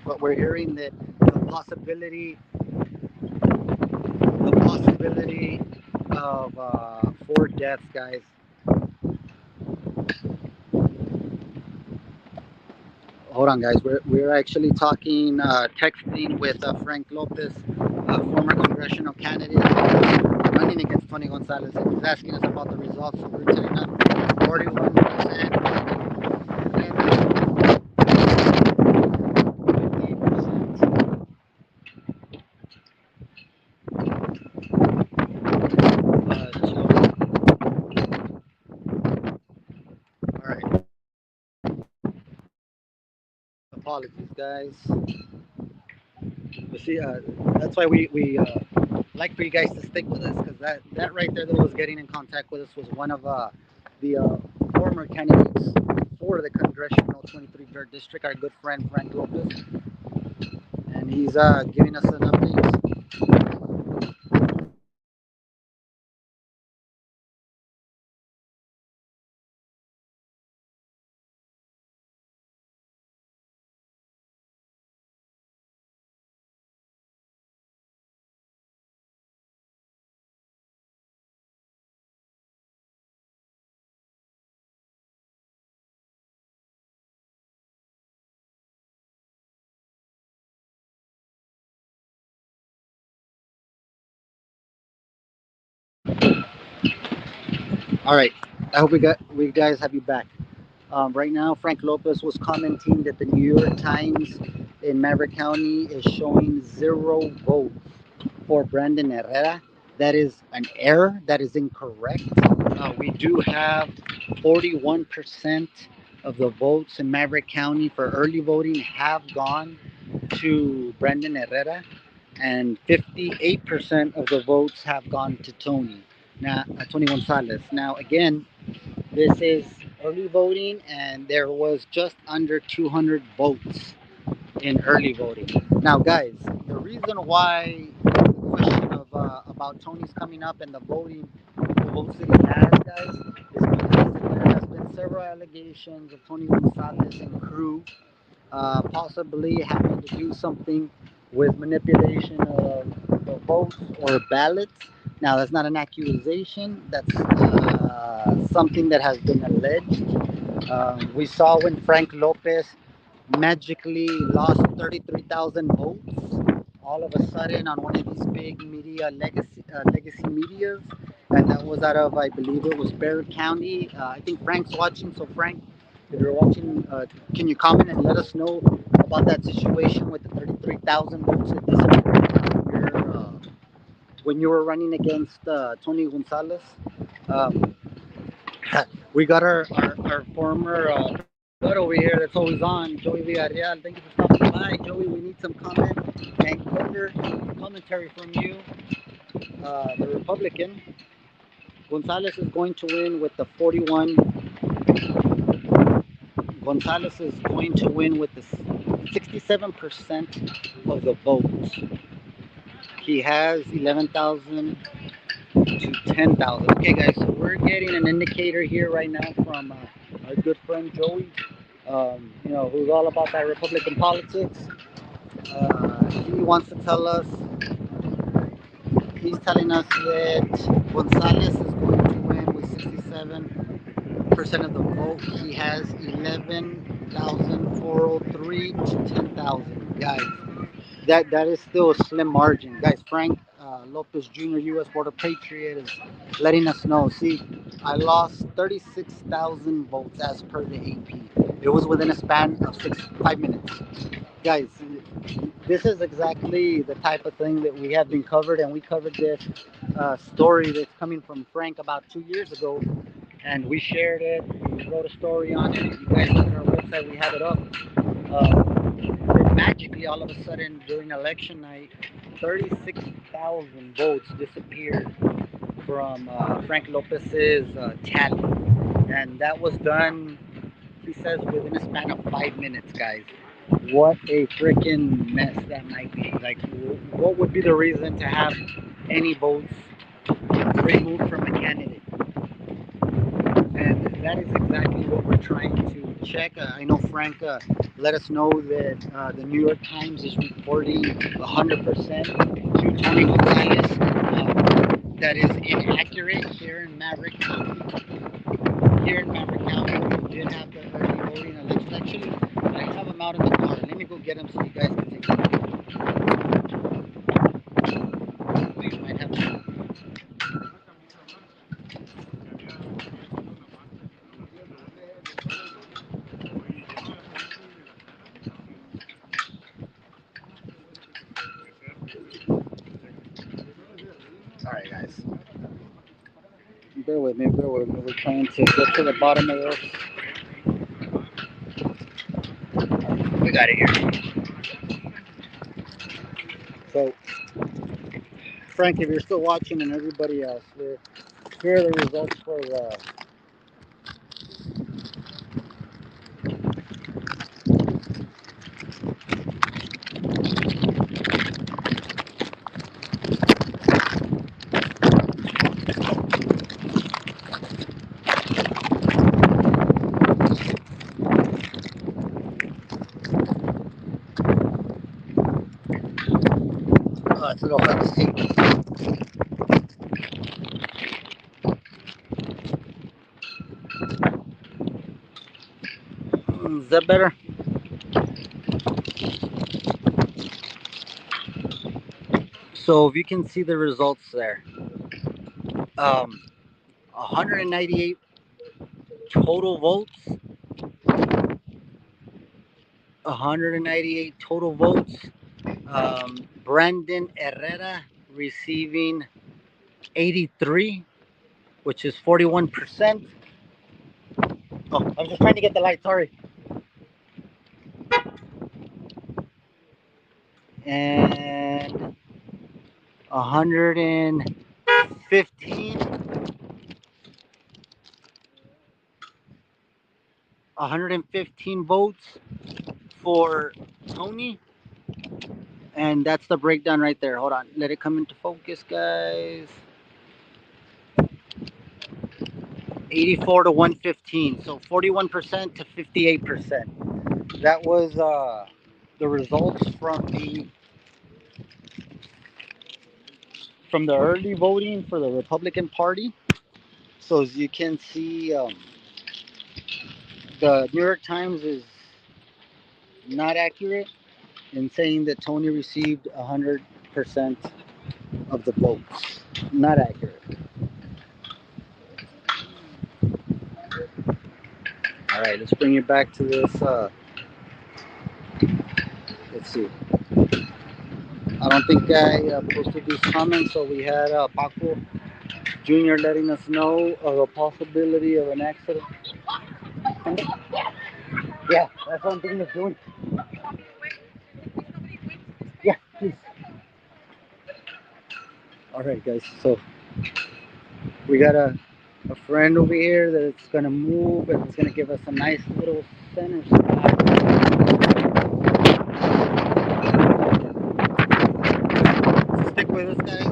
but we're hearing that the possibility of 4 deaths, guys. Hold on, guys. We're actually talking, texting with Frank Lopez, former congressional candidate running against Tony Gonzalez, and he's asking us about the results. So we're telling him 41%, and 50%. All right. Apologies, guys. But see, that's why we like for you guys to stick with us, because that right there that was getting in contact with us was one of the former candidates for the congressional 23 third district, our good friend Frank Lopez, and he's giving us an update. All right, I hope we guys have you back. Right now, Frank Lopez was commenting that the New York Times in Maverick County is showing 0 votes for Brandon Herrera. That is an error. That is incorrect. We do have 41% of the votes in Maverick County for early voting have gone to Brandon Herrera, and 58% of the votes have gone to Tony Gonzalez. Now, again, this is early voting, and there was just under 200 votes in early voting. Now, guys, the reason why the question of about Tony's coming up and the votes that he has, guys, is because there has been several allegations of Tony Gonzalez and crew possibly having to do something with manipulation of the votes or ballots. Now, that's not an accusation. That's something that has been alleged. We saw when Frank Lopez magically lost 33,000 votes all of a sudden on one of these big media legacy medias, and that was out of, I believe it was Barrett County. I think Frank's watching, so Frank, if you're watching, can you comment and let us know about that situation with the 33,000 votes that disappeared when you were running against Tony Gonzalez? Um, we got our former cut over here that's always on, Joey Villarreal. Thank you for stopping by, Joey. We need some comment and commentary from you. The Republican Gonzalez is going to win with the 41. Gonzalez is going to win with the 67% of the votes. He has 11,000 to 10,000. Okay, guys, so we're getting an indicator here right now from our good friend Joey, who's all about that Republican politics. He wants to tell us, he's telling us that Gonzalez is going to win with 67% of the vote. He has 11,403 to 10,000. Guys, that is still a slim margin, guys. Frank Lopez Jr., U.S. Border Patriot, is letting us know. See, I lost 36,000 votes as per the AP. It was within a span of 5 minutes. Guys, this is exactly the type of thing that we have been covered, and we covered this story that's coming from Frank about 2 years ago, and we shared it. We wrote a story on it. You guys look at our website, we have it up. Magically, all of a sudden, during election night, 36,000 votes disappeared from Frank Lopez's tally. And that was done, he says, within a span of 5 minutes, guys. What a freaking mess that might be. Like, what would be the reason to have any votes removed from a candidate. And that is exactly what we're trying to check. I know Frank let us know that the New York Times is reporting 100% to Tony Gonzalez. That is inaccurate here in Maverick County. Here in Maverick County, we did have the early voting election. Actually, I have them out in the car. Let me go get them so you guys can take a look. You might have to. Alright, guys. Bear with me, bear with me. We're trying to get to the bottom of this. We got it here. So, Frank, if you're still watching and everybody else, here are the results for it's a little hard to see. Is that better? So if you can see the results there, 198 total votes. 198 total votes. Brandon Herrera receiving 83, which is 41%. Oh, I'm just trying to get the light, sorry. And 115 votes for Tony. And that's the breakdown right there. Hold on, let it come into focus, guys. 84 to 115, so 41% to 58%. That was the results from the early voting for the Republican Party. So as you can see, the New York Times is not accurate in saying that Tony received 100% of the votes. Not accurate. All right, let's bring it back to this. Let's see. I don't think I posted these comments, so we had Paco Jr. letting us know of a possibility of an accident. Yeah, that's what I'm thinking of doing. Yeah, please. All right, guys. So we got a friend over here that's gonna move and it's gonna give us a nice little center spot. Stick with us, guys.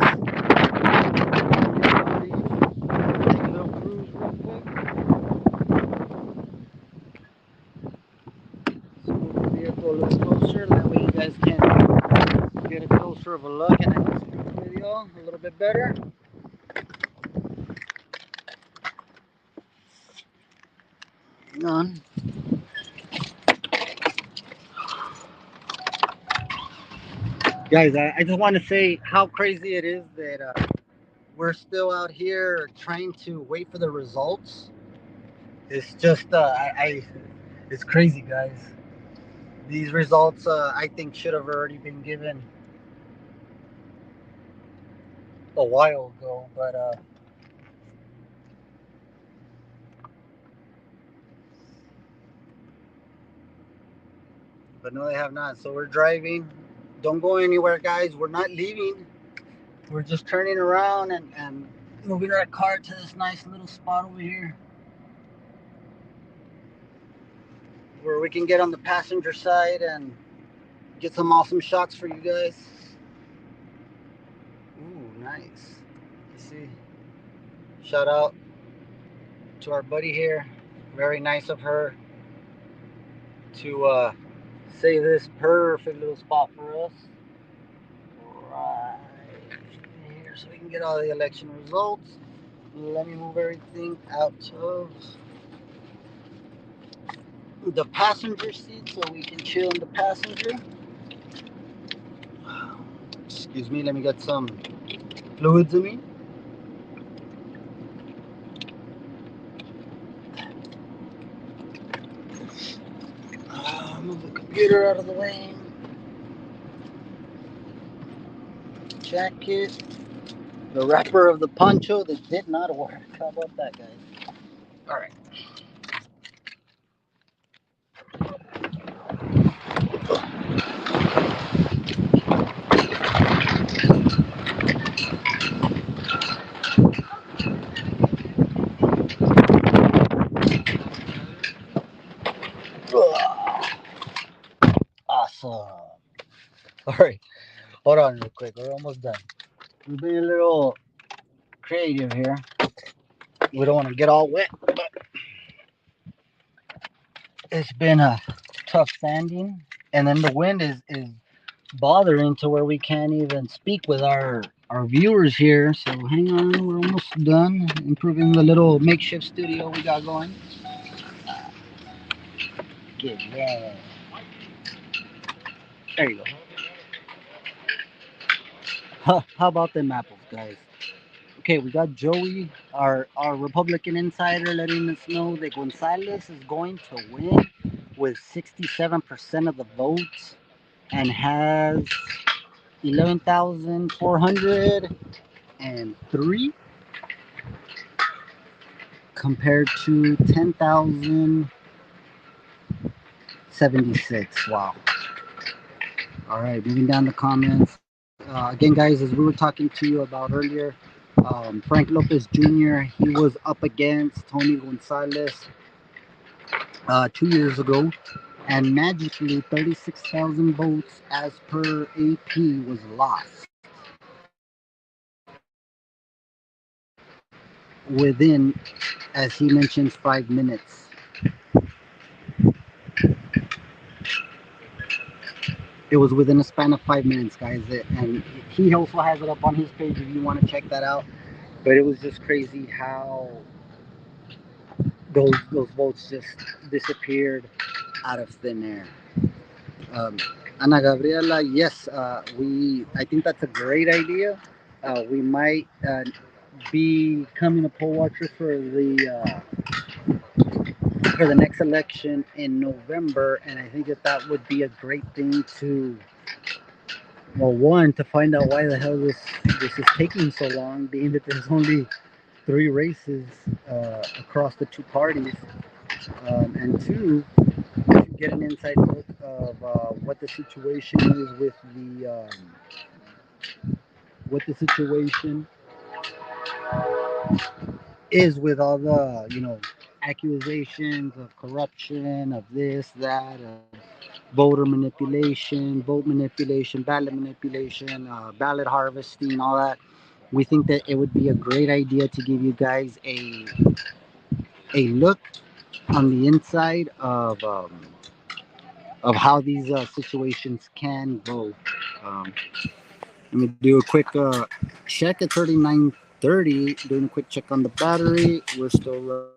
Take a little cruise real quick. Let's move the vehicle a little closer. That way you guys can get a closer of a look and I can speak with y'all a little bit better. Hang on. Guys, I just want to say how crazy it is that we're still out here trying to wait for the results. It's just, it's crazy, guys. These results, I think, should have already been given a while ago, but no, they have not. So we're driving. Don't go anywhere, guys. We're not leaving. We're just turning around and moving our car to this nice little spot over here where we can get on the passenger side and get some awesome shots for you guys. Ooh, nice. You see? Shout out to our buddy here. Very nice of her to save this perfect little spot for us. Right here so we can get all the election results. Let me move everything out of the passenger seat so we can chill in the passenger. Excuse me, let me get some fluids in me. Move the computer out of the way. Jacket. The wrapper of the poncho that did not work. How about that, guys? All right. Awesome. All right. Hold on real quick. We're almost done. We've been a little creative here. We don't want to get all wet, but it's been a tough sanding. And then the wind is bothering to where we can't even speak with our viewers here. So hang on, we're almost done improving the little makeshift studio we got going. Yeah. There you go. Huh, how about them apples, guys? Okay, we got Joey, our Republican insider, letting us know that Gonzalez is going to win with 67% of the votes and has 11,403 compared to 10,076. Wow. All right, moving down the comments. Again, guys, as we were talking to you about earlier, Frank Lopez Jr., he was up against Tony Gonzalez 2 years ago, and magically 36,000 votes as per AP was lost within, as he mentions, 5 minutes. It was within a span of 5 minutes, guys, and he also has it up on his page if you want to check that out. But it was just crazy how those votes just disappeared out of thin air. Um, Ana Gabriela, yes, we. I think that's a great idea. We might becoming a poll watcher for the next election in November, and I think that would be a great thing to, well, one, to find out why the hell this is taking so long, being that there's only three races across the two parties, and two, get an inside look of what the situation is with what the situation is with all the accusations of corruption, of this, that, of vote manipulation, ballot harvesting, all that. We think that it would be a great idea to give you guys a look on the inside of how these situations can go. Um, Let me do a quick check at 39:30. Doing a quick check on the battery. We're still running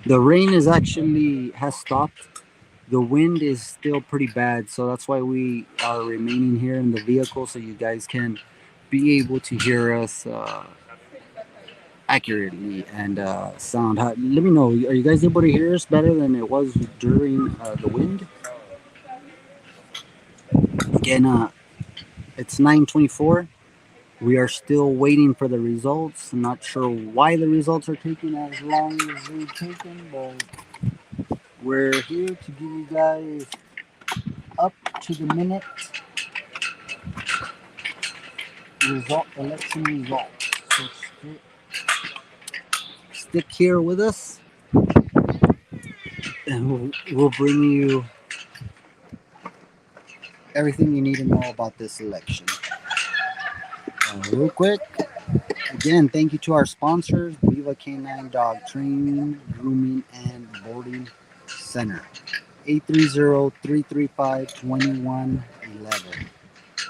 The rain is actually has stopped. The wind is still pretty bad, so that's why we are remaining here in the vehicle so you guys can be able to hear us accurately and sound. Let me know. Are you guys able to hear us better than it was during the wind? Again, it's 9:24. We are still waiting for the results. I'm not sure why the results are taking as long as they've taken, but we're here to give you guys up to the minute election results. So stick here with us, and we'll bring you everything you need to know about this election. Real quick, again, thank you to our sponsors, Viva Canine Dog Training, Grooming, and Boarding Center. 830-335-2111.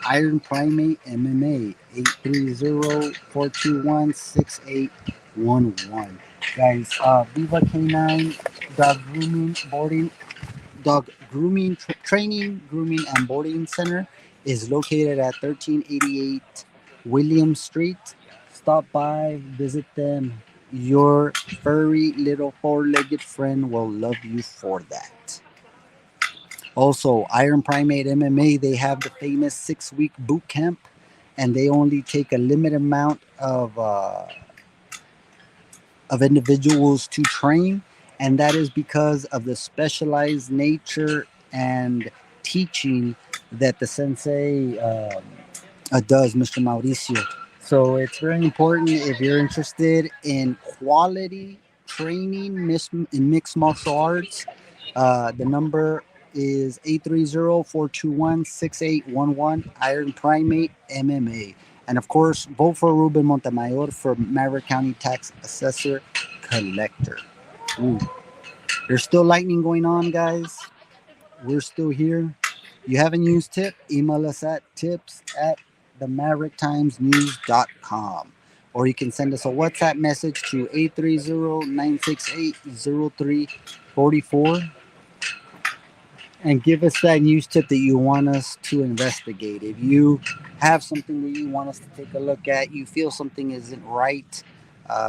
Iron Primate MMA, 830-421-6811. Guys, Viva Canine Dog Grooming, Boarding, Dog Grooming, Training, Grooming, and Boarding Center is located at 1388 William Street. Stop by, visit them. Your furry little four-legged friend will love you for that. Also, Iron Primate MMA, they have the famous 6-week boot camp, and they only take a limited amount of individuals to train, and that is because of the specialized nature and teaching that the sensei does, Mr. Mauricio. So it's very important if you're interested in quality training in mixed martial arts. The number is 830-421-6811, Iron Primate MMA. And of course, vote for Ruben Montemayor for Maverick County Tax Assessor Collector. Ooh. There's still lightning going on, guys. We're still here. You haven't used tip? Email us at tips@themavericktimesnews.com. Or you can send us a WhatsApp message to 830-968-0344 and give us that news tip that you want us to investigate. If you have something that you want us to take a look at, you feel something isn't right,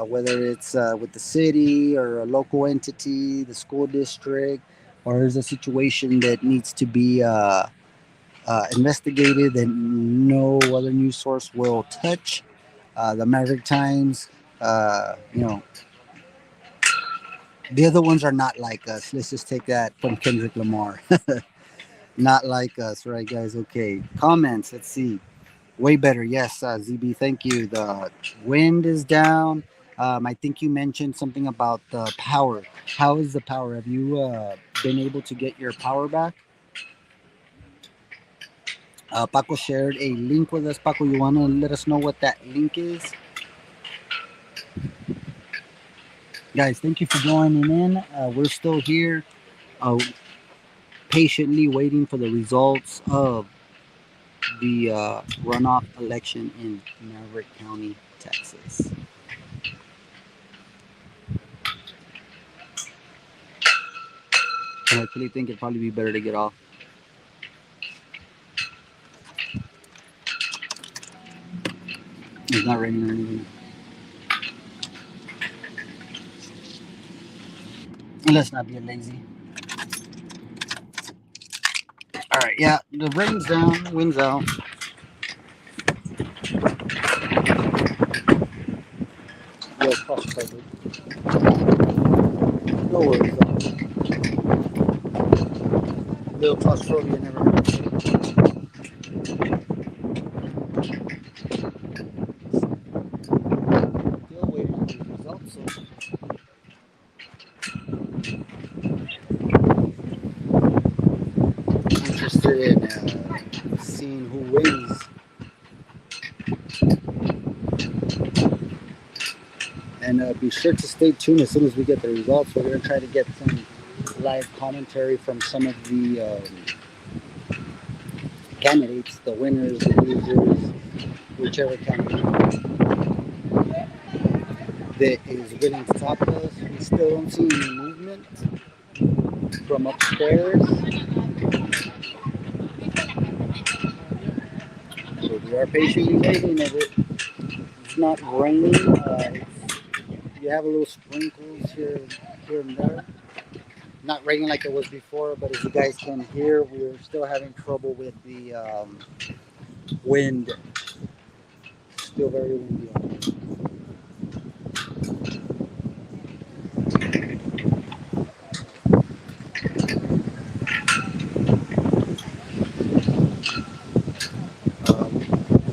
whether it's with the city or a local entity, the school district, or there's a situation that needs to be investigated that no other news source will touch, the Maverick Times, you know, the other ones are not like us. Let's just take that from Kendrick Lamar. Not like us, right, guys? Okay. Comments. Let's see. Way better. Yes, ZB. Thank you. The wind is down. I think you mentioned something about the power. How is the power? Have you been able to get your power back? Paco shared a link with us. Paco, you want to let us know what that link is? Guys, thank you for joining in. We're still here, patiently waiting for the results of the runoff election in Maverick County, Texas. I actually think it'd probably be better to get off. It's not raining or anything. Let's not be lazy. All right, yeah, the rain's down, wind's out. Yo, claustrophobic. No worries though. Little claustrophobia never hurt. Still waiting on these results, so interested in seeing who wins. And be sure to stay tuned as soon as we get the results. We're going to try to get some live commentary from some of the candidates, the winners, the losers, whichever candidate that is willing to talk to us. We still don't see any movement from upstairs. So we are patiently waiting. If it's not raining, you have a little sprinkles here and there. Not raining like it was before, but as you guys can hear, we're still having trouble with the wind still very windy out there.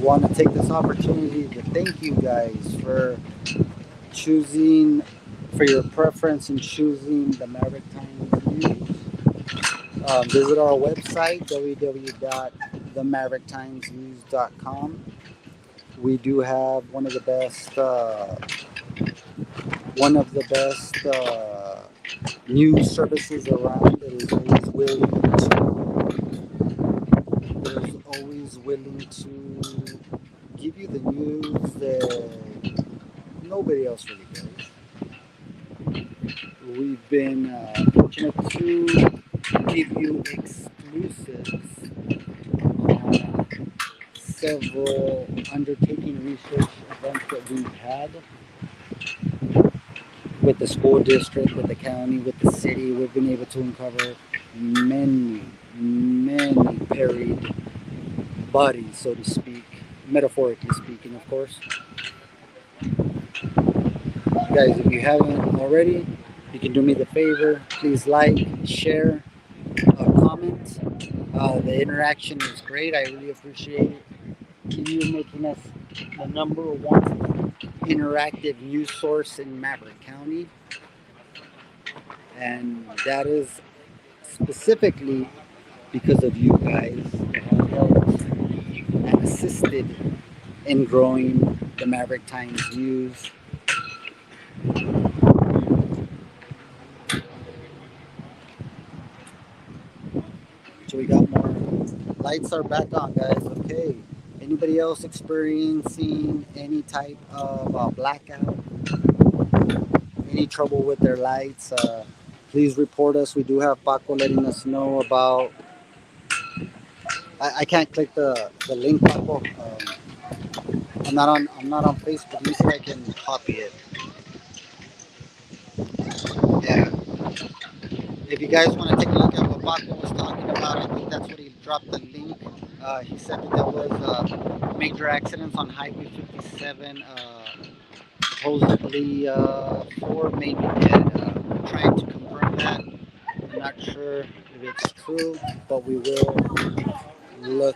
Want to take this opportunity to thank you guys for choosing, for your preference in choosing the Maverick Times News. Visit our website, www.themavericktimesnews.com. We do have one of the best news services around that is always willing to give you the news that nobody else really does. We've been fortunate to give you exclusives on several undertaking research events that we've had with the school district, with the county, with the city. We've been able to uncover many, many buried bodies, so to speak, metaphorically speaking, of course. Guys, if you haven't already, you can do me the favor. Please like, share, comment. The interaction is great. I really appreciate you making us the number one interactive news source in Maverick County. And that is specifically because of you guys that have helped and assisted in growing the Maverick Times News. So we got more. Lights are back on, guys. Okay. Anybody else experiencing any type of blackout? Any trouble with their lights? Please report us. We do have Paco letting us know about. I can't click the link, Paco. I'm not on Facebook. Let me see if I can copy it. Yeah. If you guys want to take a look at what Paco was talking about, I think that's what he dropped the link. He said that there was major accidents on Highway 57. Supposedly 4 may be dead. We're trying to confirm that. I'm not sure if it's true, but we will look